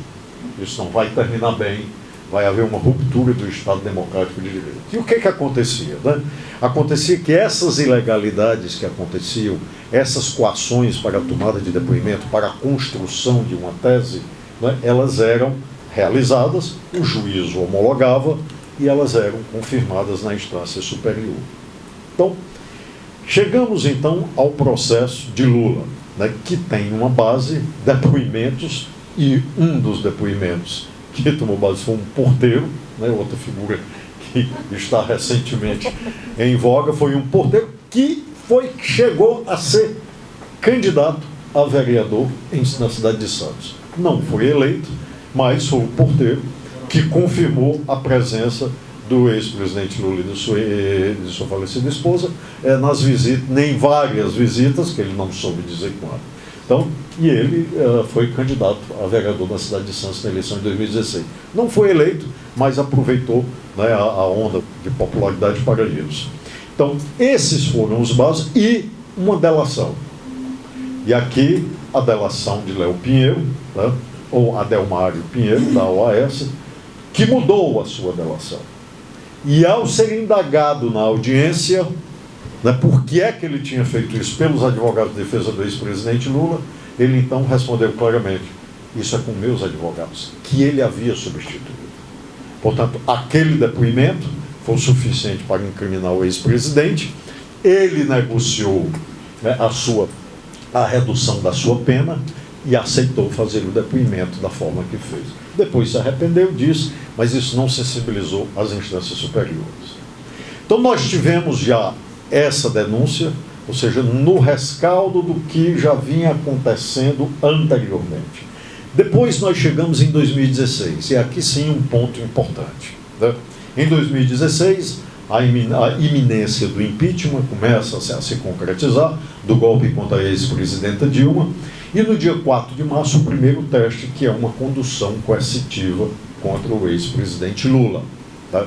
isso não vai terminar bem, vai haver uma ruptura do Estado Democrático de Direito. E o que acontecia? Né? Acontecia que essas ilegalidades que aconteciam, essas coações para a tomada de depoimento, para a construção de uma tese, né, elas eram realizadas, o juízo homologava e elas eram confirmadas na instância superior. Então, chegamos então ao processo de Lula, né, que tem uma base, depoimentos, e um dos depoimentos que tomou base foi um porteiro, né, outra figura que está recentemente em voga, foi um porteiro que chegou a ser candidato a vereador na cidade de Santos. Não foi eleito, mas foi o porteiro que confirmou a presença do ex-presidente Lula e de sua falecida esposa nas visitas, nem várias visitas, que ele não soube dizer quando. Então, e ele foi candidato a vereador na cidade de Santos na eleição de 2016. Não foi eleito, mas aproveitou, né, a onda de popularidade para isso. Então, esses foram os básicos e uma delação. E aqui, a delação de Léo Pinheiro, né, ou Adelmário Pinheiro, da OAS, que mudou a sua delação. E ao ser indagado na audiência, né, por que é que ele tinha feito isso pelos advogados de defesa do ex-presidente Lula, ele então respondeu claramente: isso é com meus advogados, que ele havia substituído. Portanto, aquele depoimento foi o suficiente para incriminar o ex-presidente. Ele negociou, né, a redução da sua pena e aceitou fazer o depoimento da forma que fez. Depois se arrependeu disso, mas isso não sensibilizou as instâncias superiores. Então nós tivemos já essa denúncia, ou seja, no rescaldo do que já vinha acontecendo anteriormente. Depois nós chegamos em 2016, e aqui sim um ponto importante, né? Em 2016, a iminência do impeachment começa a se concretizar, do golpe contra a ex-presidenta Dilma, e no dia 4 de março, o primeiro teste, que é uma condução coercitiva contra o ex-presidente Lula. Tá?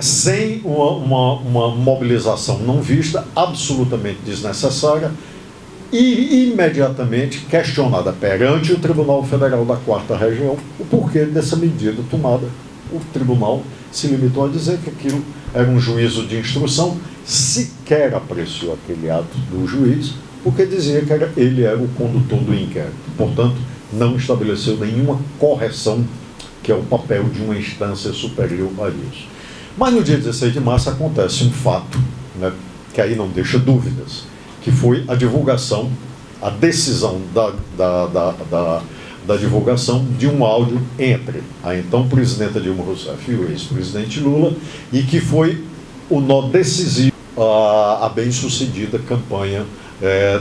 Sem uma mobilização não vista, absolutamente desnecessária, e imediatamente questionada perante o Tribunal Federal da 4ª Região o porquê dessa medida tomada. O tribunal se limitou a dizer que aquilo era um juízo de instrução, sequer apreciou aquele ato do juiz, porque dizia que ele era o condutor do inquérito. Portanto, não estabeleceu nenhuma correção, que é o papel de uma instância superior a isso. Mas no dia 16 de março acontece um fato, né, que aí não deixa dúvidas, que foi a divulgação, a decisão da divulgação de um áudio entre a então presidenta Dilma Rousseff e o ex-presidente Lula, e que foi o nó decisivo à bem-sucedida campanha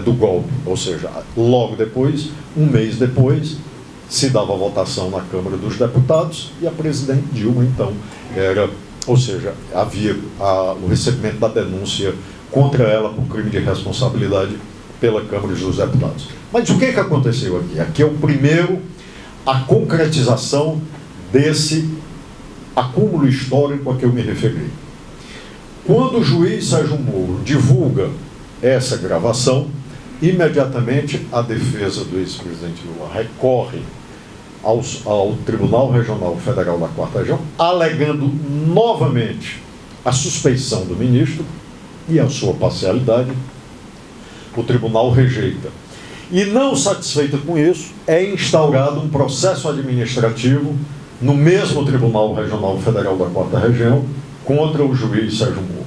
do golpe. Ou seja, logo depois, um mês depois, se dava a votação na Câmara dos Deputados e a presidente Dilma, então, havia o recebimento da denúncia contra ela por crime de responsabilidade pela Câmara dos Deputados. Mas o que aconteceu aqui? Aqui é o primeiro, a concretização desse acúmulo histórico a que eu me referi. Quando o juiz Sérgio Moro divulga essa gravação, imediatamente a defesa do ex-presidente Lula recorre ao Tribunal Regional Federal da 4ª Região, alegando novamente a suspeição do ministro e a sua parcialidade. O tribunal rejeita. E não satisfeita com isso, é instaurado um processo administrativo no mesmo Tribunal Regional Federal da 4ª Região contra o juiz Sérgio Moro.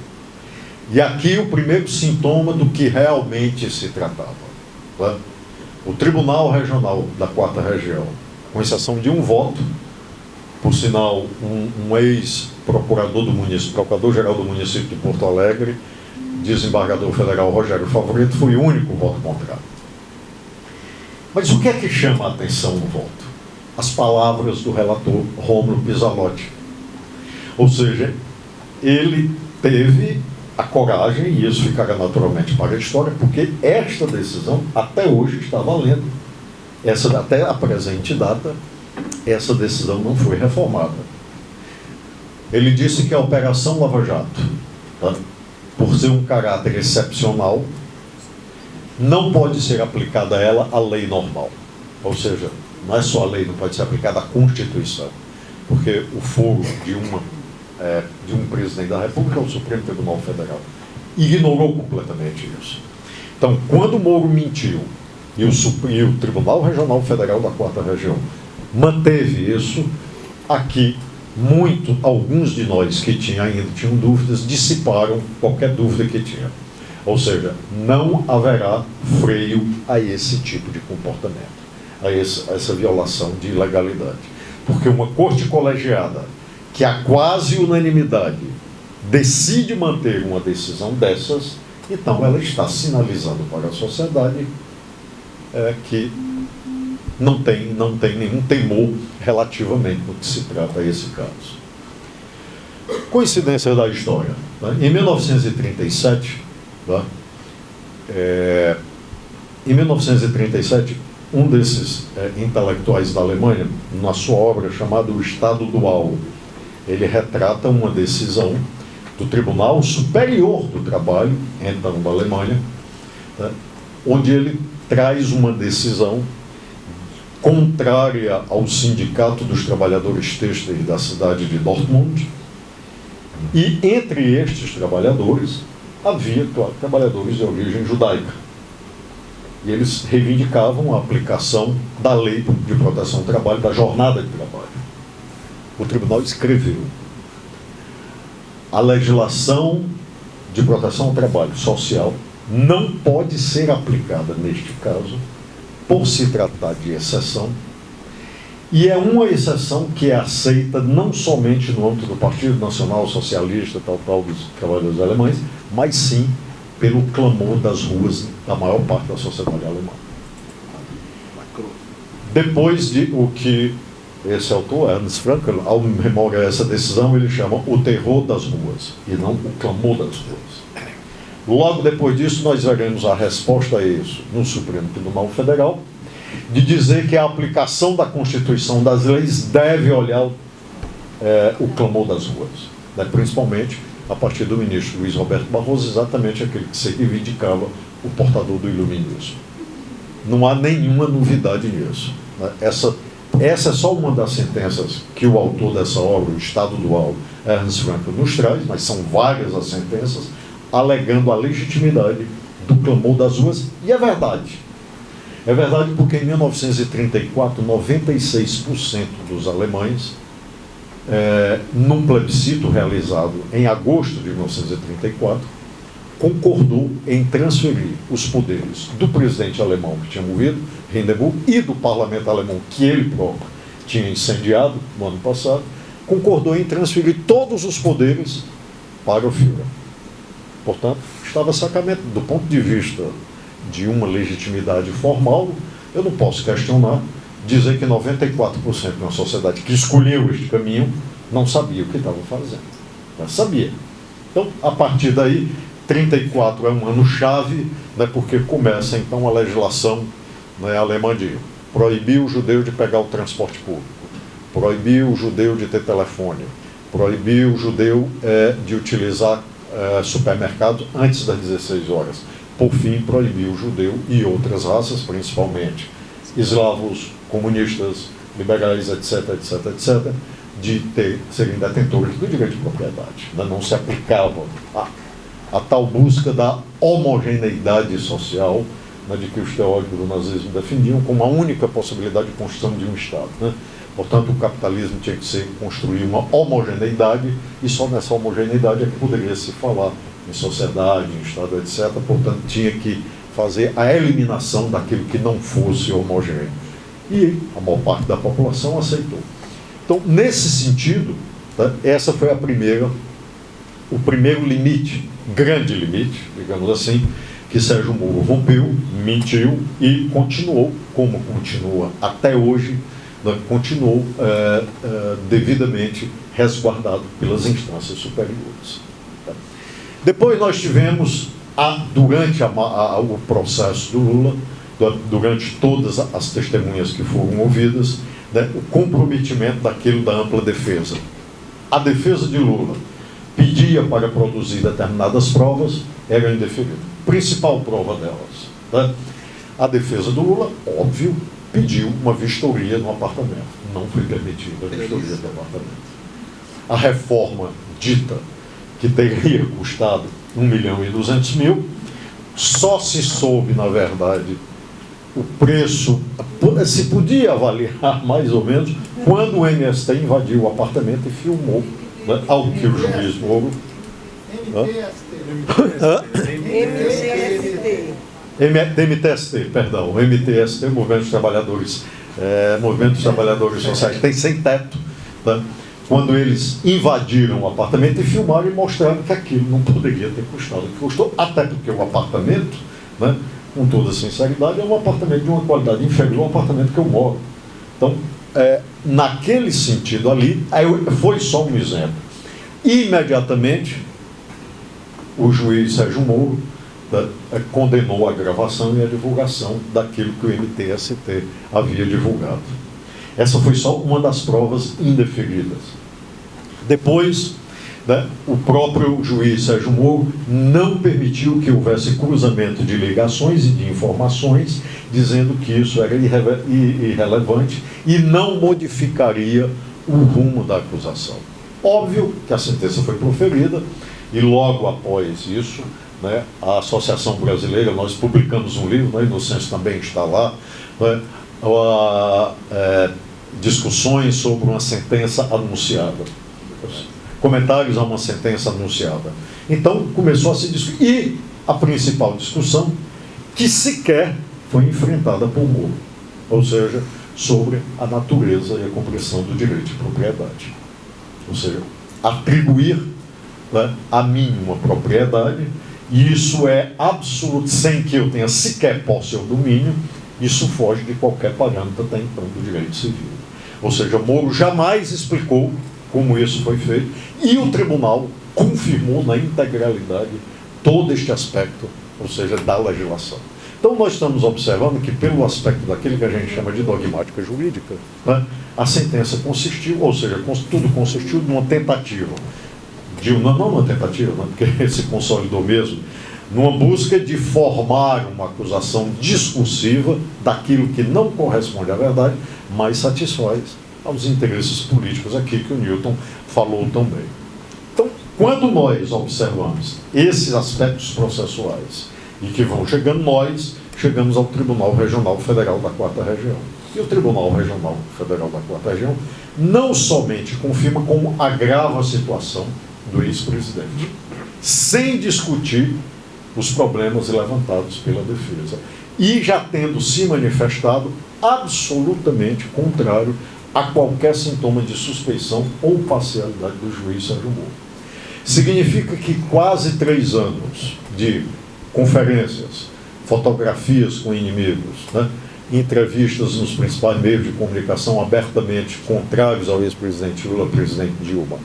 E aqui o primeiro sintoma do que realmente se tratava. Tá? O Tribunal Regional da 4ª Região, com exceção de um voto, por sinal, um ex-procurador do município, procurador-geral do município de Porto Alegre, desembargador federal Rogério Favorito, foi o único voto contrário. Mas o que é que chama a atenção no voto? As palavras do relator Rômulo Pizzarotti. Ou seja, ele teve a coragem, e isso ficará naturalmente para a história, porque esta decisão até hoje está valendo. Até a presente data, essa decisão não foi reformada. Ele disse que a Operação Lava Jato, tá, por ser um caráter excepcional, não pode ser aplicada a ela a lei normal. Ou seja, não é só a lei, não pode ser aplicada à Constituição, porque o foro de um presidente da República, o Supremo Tribunal Federal, ignorou completamente isso. Então, quando o Moro mentiu e o Tribunal Regional Federal da 4ª Região manteve isso, aqui alguns de nós que ainda tinham dúvidas dissiparam qualquer dúvida que tinham. Ou seja, não haverá freio a esse tipo de comportamento, a essa violação de legalidade. Porque uma corte colegiada, que a quase unanimidade decide manter uma decisão dessas, então ela está sinalizando para a sociedade que não tem nenhum temor relativamente no que se trata a esse caso. Coincidência da história. Né? Em 1937, tá? Um desses intelectuais da Alemanha, na sua obra chamada O Estado Dual, ele retrata uma decisão do Tribunal Superior do Trabalho, então da Alemanha, tá? Onde ele traz uma decisão contrária ao Sindicato dos Trabalhadores Têxteis da cidade de Dortmund, e entre estes trabalhadores havia, claro, trabalhadores de origem judaica. E eles reivindicavam a aplicação da lei de proteção do trabalho, da jornada de trabalho. O tribunal escreveu: a legislação de proteção ao trabalho social não pode ser aplicada neste caso, por se tratar de exceção, e é uma exceção que é aceita não somente no âmbito do Partido Nacional Socialista, tal dos trabalhadores alemães, mas sim pelo clamor das ruas da maior parte da sociedade alemã. Depois de o que esse autor, Ernst Frankl, ao rememorar essa decisão, ele chama o terror das ruas, e não o clamor das ruas. Logo depois disso, nós veremos a resposta a isso no Supremo Tribunal Federal, de dizer que a aplicação da Constituição das leis deve olhar o clamor das ruas, né? Principalmente a partir do ministro Luiz Roberto Barroso, exatamente aquele que se reivindicava o portador do iluminismo. Não há nenhuma novidade nisso, né? Essa é só uma das sentenças que o autor dessa obra, O Estado Dual, Ernst Frankl, nos traz, mas são várias as sentenças alegando a legitimidade do clamor das ruas, e é verdade. É verdade porque em 1934, 96% dos alemães, num plebiscito realizado em agosto de 1934, concordou em transferir os poderes do presidente alemão que tinha morrido, Hindenburg, e do parlamento alemão que ele próprio tinha incendiado no ano passado, concordou em transferir todos os poderes para o Führer. Portanto, estava sacramento. Do ponto de vista de uma legitimidade formal, eu não posso questionar, dizer que 94% de uma sociedade que escolheu este caminho não sabia o que estava fazendo. Mas sabia. Então, a partir daí, 34 é um ano-chave, né, porque começa então a legislação, né, alemã de proibir o judeu de pegar o transporte público, proibir o judeu de ter telefone, proibir o judeu de utilizar supermercados antes das 16 horas. Por fim, proibiu o judeu e outras raças, principalmente eslavos, comunistas, liberais, etc., de serem detentores do direito de propriedade. Não se aplicava a tal busca da homogeneidade social, né, de que os teóricos do nazismo defendiam como a única possibilidade de construção de um Estado. Né? Portanto, o capitalismo tinha que construir uma homogeneidade, e só nessa homogeneidade é que poderia se falar em sociedade, em Estado, etc. Portanto, tinha que fazer a eliminação daquilo que não fosse homogêneo. E a maior parte da população aceitou. Então, nesse sentido, tá, essa foi o primeiro limite, grande limite, digamos assim, que Sérgio Moro rompeu, mentiu e continuou, como continua até hoje, né, continuou devidamente resguardado pelas instâncias superiores. Depois nós tivemos, durante o processo do Lula, durante todas as testemunhas que foram ouvidas, né, o comprometimento daquilo da ampla defesa. A defesa de Lula pedia para produzir determinadas provas, era indeferível. Principal prova delas, né? A defesa do Lula, óbvio, pediu uma vistoria no apartamento. Não foi permitida a vistoria do apartamento. A reforma dita que teria custado 1.200.000, só se soube, na verdade, o preço, se podia avaliar mais ou menos, quando o MST invadiu o apartamento e filmou, né, algo que o juiz Moro... MTST, perdão, o MTST, Movimento dos Trabalhadores Sociais, tem sem teto, né? Quando eles invadiram o apartamento e filmaram e mostraram que aquilo não poderia ter custado o que custou, até porque o apartamento, né, com toda sinceridade, é um apartamento de uma qualidade inferior ao apartamento que eu moro. Então, naquele sentido ali, foi só um exemplo. Imediatamente, o juiz Sérgio Moro condenou a gravação e a divulgação daquilo que o MTST havia divulgado. Essa foi só uma das provas indeferidas. Depois, o próprio juiz Sérgio Moro não permitiu que houvesse cruzamento de ligações e de informações, dizendo que isso era irrelevante e não modificaria o rumo da acusação. Óbvio que a sentença foi proferida e logo após isso, a Associação Brasileira, nós publicamos um livro, o Inocêncio também está lá, discussões sobre uma sentença anunciada, comentários a uma sentença anunciada. Então começou a se discutir, e a principal discussão, que sequer foi enfrentada por Moro, ou seja, sobre a natureza e a compreensão do direito de propriedade. Ou seja, atribuir a mim uma propriedade, e isso é absoluto, sem que eu tenha sequer posse ou domínio, isso foge de qualquer parâmetro até então do direito civil. Ou seja, Moro jamais explicou como isso foi feito, e o tribunal confirmou na integralidade todo este aspecto, ou seja, da legislação. Então nós estamos observando que, pelo aspecto daquilo que a gente chama de dogmática jurídica, a sentença consistiu, ou seja, tudo consistiu numa tentativa, não uma tentativa, porque se consolidou mesmo, numa busca de formar uma acusação discursiva daquilo que não corresponde à verdade, mas satisfaz aos interesses políticos aqui que o Newton falou também. Então, quando nós observamos esses aspectos processuais e que vão chegando, nós chegamos ao Tribunal Regional Federal da 4ª Região. E o Tribunal Regional Federal da 4ª Região não somente confirma, como agrava a situação do ex-presidente, sem discutir os problemas levantados pela defesa, e já tendo se manifestado absolutamente contrário a qualquer sintoma de suspeição ou parcialidade do juiz Sérgio Moro. Significa que quase 3 anos de conferências, fotografias com inimigos, entrevistas nos principais meios de comunicação abertamente contrários ao ex-presidente Lula, presidente Dilma,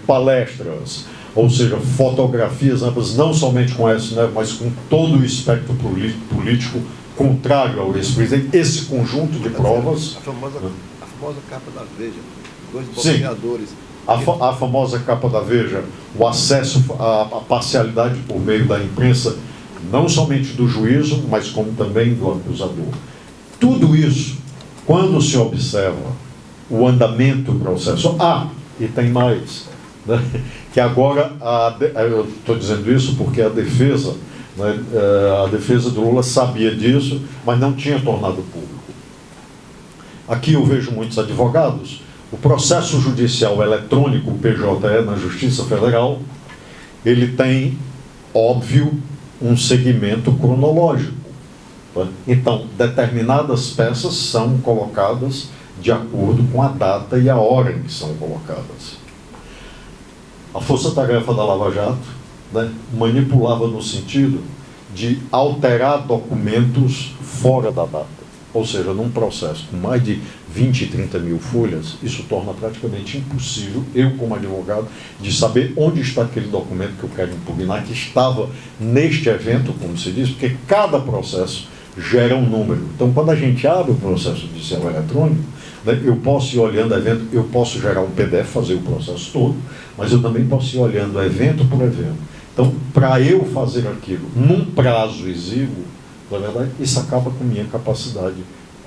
palestras, ou seja, fotografias ambas, não somente com essa, mas com todo o espectro político contrário ao ex-presidente, esse conjunto de provas. A famosa capa da Veja, 2 boxeadores. A famosa capa da Veja, o acesso à parcialidade por meio da imprensa, não somente do juízo, mas como também do acusador. Tudo isso, quando se observa o andamento do processo, e tem mais, que agora, eu estou dizendo isso porque a defesa do Lula sabia disso, mas não tinha tornado público. Aqui eu vejo muitos advogados, o processo judicial eletrônico, o PJE, na Justiça Federal, ele tem, óbvio, um segmento cronológico. Então, determinadas peças são colocadas de acordo com a data e a hora em que são colocadas. A força-tarefa da Lava Jato manipulava no sentido de alterar documentos fora da data. Ou seja, num processo com mais de 20, 30 mil folhas, isso torna praticamente impossível, eu como advogado, de saber onde está aquele documento que eu quero impugnar, que estava neste evento, como se diz, porque cada processo gera um número. Então, quando a gente abre o processo judicial eletrônico, eu posso ir olhando evento, eu posso gerar um PDF, fazer o processo todo, mas eu também posso ir olhando evento por evento. Então, para eu fazer aquilo num prazo exíguo, na verdade, isso acaba com minha capacidade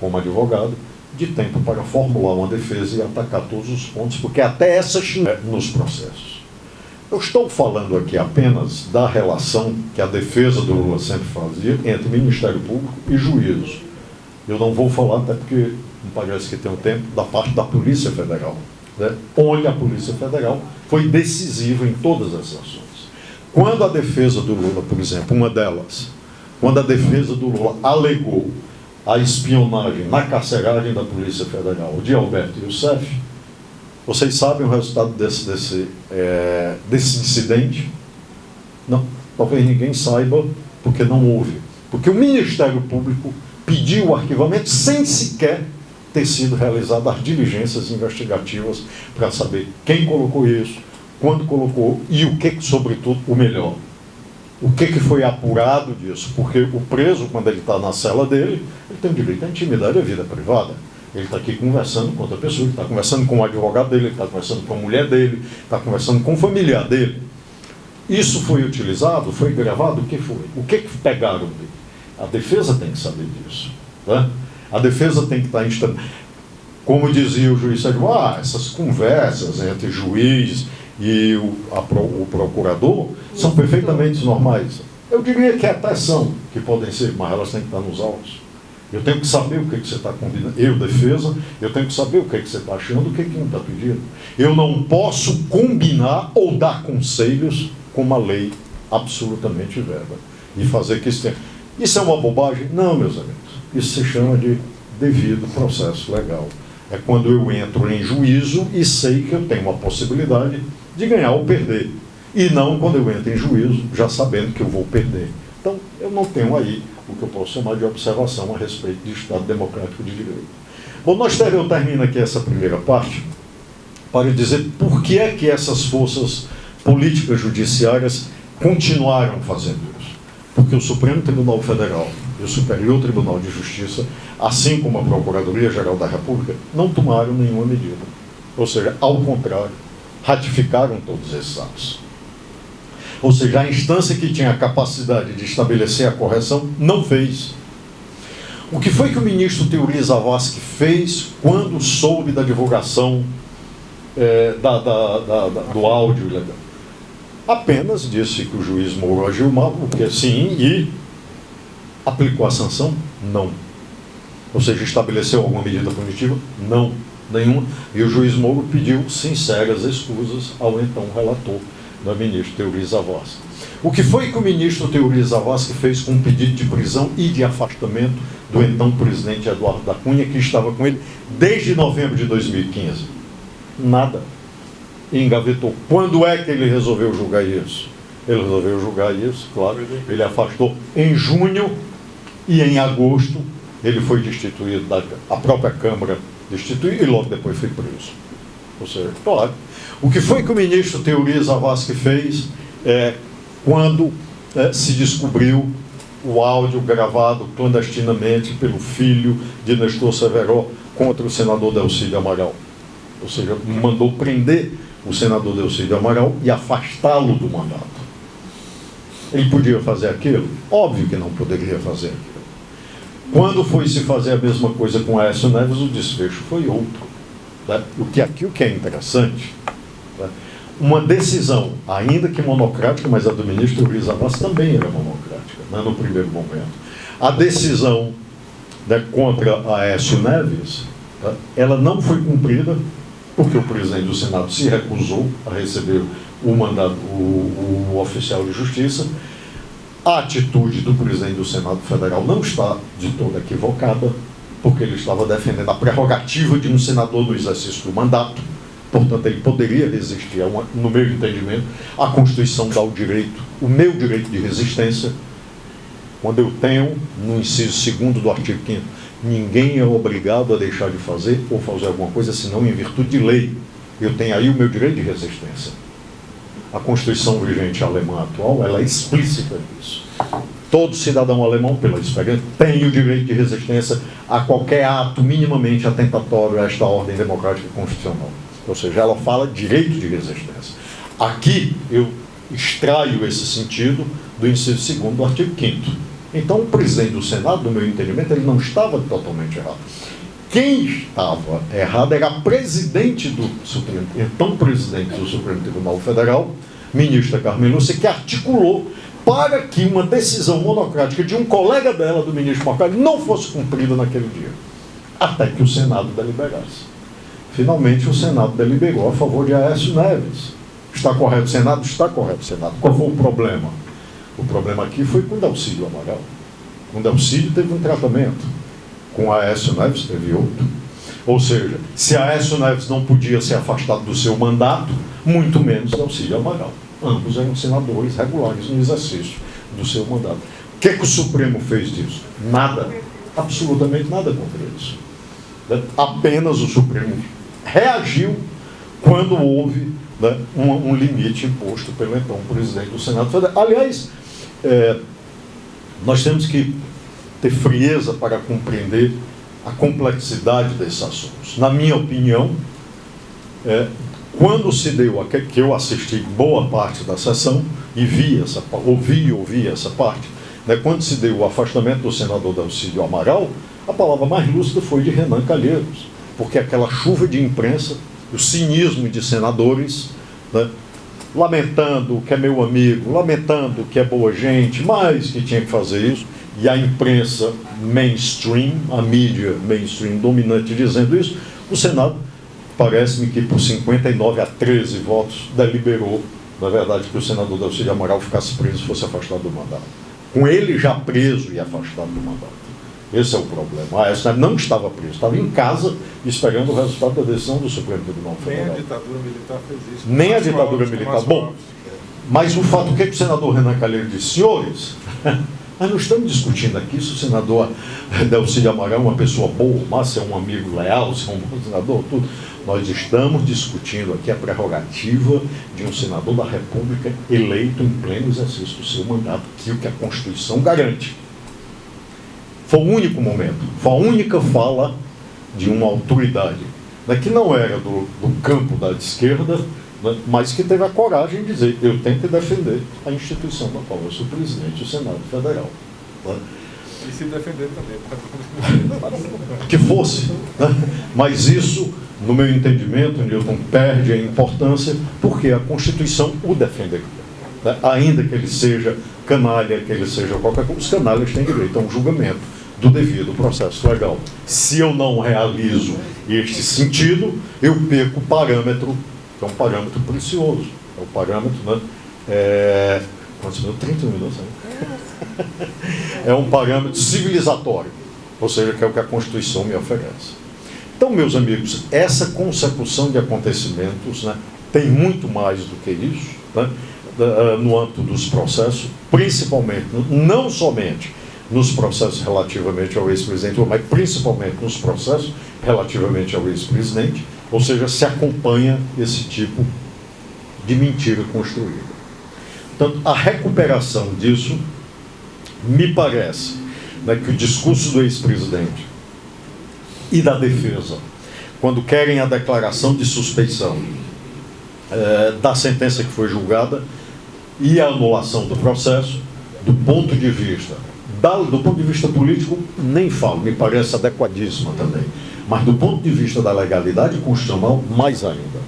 como advogado de tempo para formular uma defesa e atacar todos os pontos, porque até essa nos processos. Eu estou falando aqui apenas da relação que a defesa do Lula sempre fazia entre Ministério Público e juízos. Eu não vou falar, até porque não parece que tem um tempo, da parte da Polícia Federal, onde a Polícia Federal foi decisiva em todas as ações. Quando a defesa do Lula, por exemplo, uma delas, quando a defesa do Lula alegou a espionagem na carceragem da Polícia Federal de Alberto Youssef, vocês sabem o resultado desse incidente? Não, talvez ninguém saiba, porque não houve Porque o Ministério Público pediu o arquivamento sem sequer ter sido realizadas as diligências investigativas para saber quem colocou isso, quando colocou e o que, sobretudo, o melhor. O que foi apurado disso? Porque o preso, quando ele está na cela dele, ele tem o direito à intimidade e à vida privada. Ele está aqui conversando com outra pessoa, ele está conversando com o advogado dele, ele está conversando com a mulher dele, está conversando com o familiar dele. Isso foi utilizado, foi gravado, o que foi? O que pegaram dele? A defesa tem que saber disso. Né? A defesa tem que estar instalando. Como dizia o juiz, essas conversas entre juiz e o procurador são perfeitamente normais. Eu diria que até são, que podem ser, mas elas têm que estar nos autos. Eu tenho que saber o que você está combinando. Eu, defesa, eu tenho que saber o que você está achando, o que não está pedindo. Eu não posso combinar ou dar conselhos como a lei absolutamente veda. E fazer que isso tenha... Isso é uma bobagem? Não, meus amigos. Isso se chama de devido processo legal. É quando eu entro em juízo e sei que eu tenho uma possibilidade de ganhar ou perder. E não quando eu entro em juízo já sabendo que eu vou perder. Então, eu não tenho aí o que eu posso chamar de observação a respeito do Estado Democrático de Direito. Bom, eu termino aqui essa primeira parte para dizer por que é que essas forças políticas judiciárias continuaram fazendo isso. Porque o Supremo Tribunal Federal e o Superior Tribunal de Justiça, assim como a Procuradoria-Geral da República, não tomaram nenhuma medida. Ou seja, ao contrário, ratificaram todos esses atos. Ou seja, a instância que tinha a capacidade de estabelecer a correção não fez. O que foi que o ministro Teori Zavascki fez quando soube da divulgação do áudio ilegal? Apenas disse que o juiz Moro agiu mal, porque sim, e aplicou a sanção? Não. Ou seja, estabeleceu alguma medida punitiva? Não, nenhuma. E o juiz Moro pediu sinceras escusas ao então relator do ministro Teori Zavascki. O que foi que o ministro Teori Zavascki fez com um pedido de prisão e de afastamento do então presidente Eduardo da Cunha, que estava com ele desde novembro de 2015? Nada. E engavetou. Quando é que ele resolveu julgar isso? Ele resolveu julgar isso, claro. Ele afastou em junho e em agosto ele foi destituído, a própria Câmara destituiu e logo depois foi preso. Ou seja, claro. O que foi que o ministro Teori Zavascki fez quando se descobriu o áudio gravado clandestinamente pelo filho de Nestor Severo contra o senador Delcídio Amaral? Ou seja, mandou prender o senador Delcídio Amaral e afastá-lo do mandato. Ele podia fazer aquilo? Óbvio que não poderia fazer aquilo. Quando foi se fazer a mesma coisa com Aécio Neves, o desfecho foi outro. Né? O que é interessante, né? Uma decisão, ainda que monocrática, mas a do ministro Teori Zavascki também era monocrática, né, no primeiro momento. A decisão, né, contra Aécio Neves, né, ela não foi cumprida, porque o presidente do Senado se recusou a receber o mandato, o oficial de justiça. A atitude do presidente do Senado Federal não está de toda equivocada, porque ele estava defendendo a prerrogativa de um senador no exercício do mandato. Portanto, ele poderia resistir, no meu entendimento, a Constituição dá o direito, o meu direito de resistência, quando eu tenho, no inciso 2º do artigo 5º, ninguém é obrigado a deixar de fazer ou fazer alguma coisa, senão em virtude de lei. Eu tenho aí o meu direito de resistência. A Constituição vigente alemã atual, ela é explícita disso. Todo cidadão alemão, pela experiência, tem o direito de resistência a qualquer ato minimamente atentatório a esta ordem democrática constitucional. Ou seja, ela fala direito de resistência. Aqui eu extraio esse sentido do inciso 2º do artigo 5º. Então, o presidente do Senado, no meu entendimento, ele não estava totalmente errado. Quem estava errado era a presidente do Supremo, então presidente do Supremo Tribunal Federal, ministra Carmen Lúcia, que articulou para que uma decisão monocrática de um colega dela, do ministro Marco Aurélio, não fosse cumprida naquele dia, até que o Senado deliberasse. Finalmente, o Senado deliberou a favor de Aécio Neves. Está correto o Senado? Está correto o Senado. Qual foi o problema? O problema aqui foi com Delcídio Amaral. Com Delcídio teve um tratamento. Com Aécio Neves teve outro. Ou seja, se Aécio Neves não podia ser afastado do seu mandato, muito menos Delcídio Amaral. Ambos eram senadores regulares no exercício do seu mandato. que o Supremo fez disso? Nada, absolutamente nada contra isso. Apenas o Supremo reagiu quando houve, né, um limite imposto pelo então presidente do Senado Federal. Aliás, nós temos que ter frieza para compreender a complexidade desses assuntos. Na minha opinião, quando se deu, que eu assisti boa parte da sessão e ouvi essa parte, né, quando se deu o afastamento do senador Dalcídio Amaral, a palavra mais lúcida foi de Renan Calheiros, porque aquela chuva de imprensa, o cinismo de senadores, né, lamentando que é meu amigo, lamentando que é boa gente, mas que tinha que fazer isso, e a imprensa mainstream, a mídia mainstream dominante dizendo isso, o Senado, parece-me que por 59-13 votos, deliberou, na verdade, que o senador Dalcídio Amaral ficasse preso e fosse afastado do mandato. Com ele já preso e afastado do mandato. Esse é o problema. A Aécio Neves não estava preso, estava em casa esperando o resultado da decisão do Supremo Tribunal Federal. Nem a ditadura militar fez isso. Nem a ditadura militar. Bom, mas o fato que o senador Renan Calheiros disse, senhores, nós não estamos discutindo aqui se o senador Dalcídio Amaral é uma pessoa boa, mas se é um amigo leal, se é um bom senador, tudo. Nós estamos discutindo aqui a prerrogativa de um senador da República eleito em pleno exercício do seu mandato, que é o que a Constituição garante. Foi o único momento, foi a única fala de uma autoridade, né, que não era do campo da esquerda, né, mas que teve a coragem de dizer, eu tenho que defender a instituição da qual eu sou presidente do Senado Federal. Né. E se defender também. Que fosse. Né, mas isso, no meu entendimento, Newton, perde a importância porque a Constituição o defenderia. Né, ainda que ele seja canalha, que ele seja qualquer coisa, os canalhas têm direito a um julgamento do devido processo legal. Se eu não realizo este sentido, eu perco o parâmetro, que é um parâmetro precioso. É o parâmetro, né? Quantos minutos? 30 minutos, né? É um parâmetro civilizatório, ou seja, que é o que a Constituição me oferece. Então, meus amigos, essa consecução de acontecimentos, né, tem muito mais do que isso, né, no âmbito dos processos, principalmente, não somente nos processos relativamente ao ex-presidente, mas principalmente nos processos relativamente ao ex-presidente, ou seja, se acompanha esse tipo de mentira construída. Portanto, a recuperação disso, me parece, né, que o discurso do ex-presidente e da defesa, quando querem a declaração de suspeição da sentença que foi julgada e a anulação do processo, do ponto de vista político, nem falo, me parece adequadíssima também. Mas do ponto de vista da legalidade constitucional, mais ainda.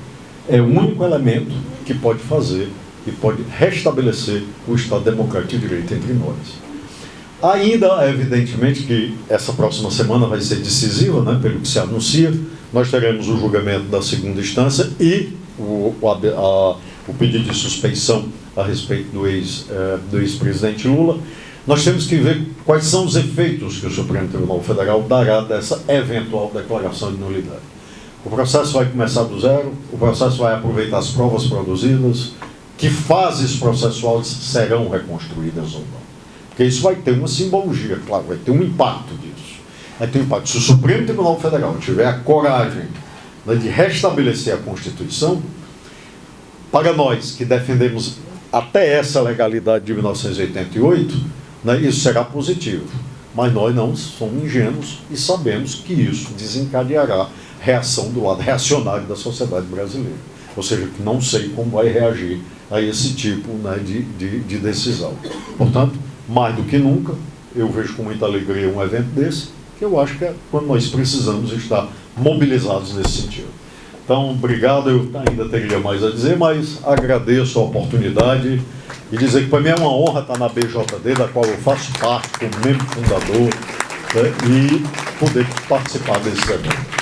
É o único elemento que pode fazer e pode restabelecer o Estado Democrático de Direito entre nós. Ainda, evidentemente, que essa próxima semana vai ser decisiva, né, pelo que se anuncia. Nós teremos o julgamento da segunda instância e o pedido de suspeição a respeito do ex-presidente Lula. Nós temos que ver quais são os efeitos que o Supremo Tribunal Federal dará dessa eventual declaração de nulidade. O processo vai começar do zero, o processo vai aproveitar as provas produzidas, que fases processuais serão reconstruídas ou não. Porque isso vai ter uma simbologia, claro, vai ter um impacto disso. Vai ter um impacto. Se o Supremo Tribunal Federal tiver a coragem, né, de restabelecer a Constituição, para nós que defendemos até essa legalidade de 1988, né, isso será positivo. Mas nós não somos ingênuos e sabemos que isso desencadeará reação do lado reacionário da sociedade brasileira. Ou seja, que não sei como vai reagir a esse tipo, né, de decisão. Portanto, mais do que nunca, eu vejo com muita alegria um evento desse, que eu acho que é quando nós precisamos estar mobilizados nesse sentido. Então, obrigado, eu ainda teria mais a dizer, mas agradeço a oportunidade e dizer que para mim é uma honra estar na BJD, da qual eu faço parte como membro fundador, né, e poder participar desse evento.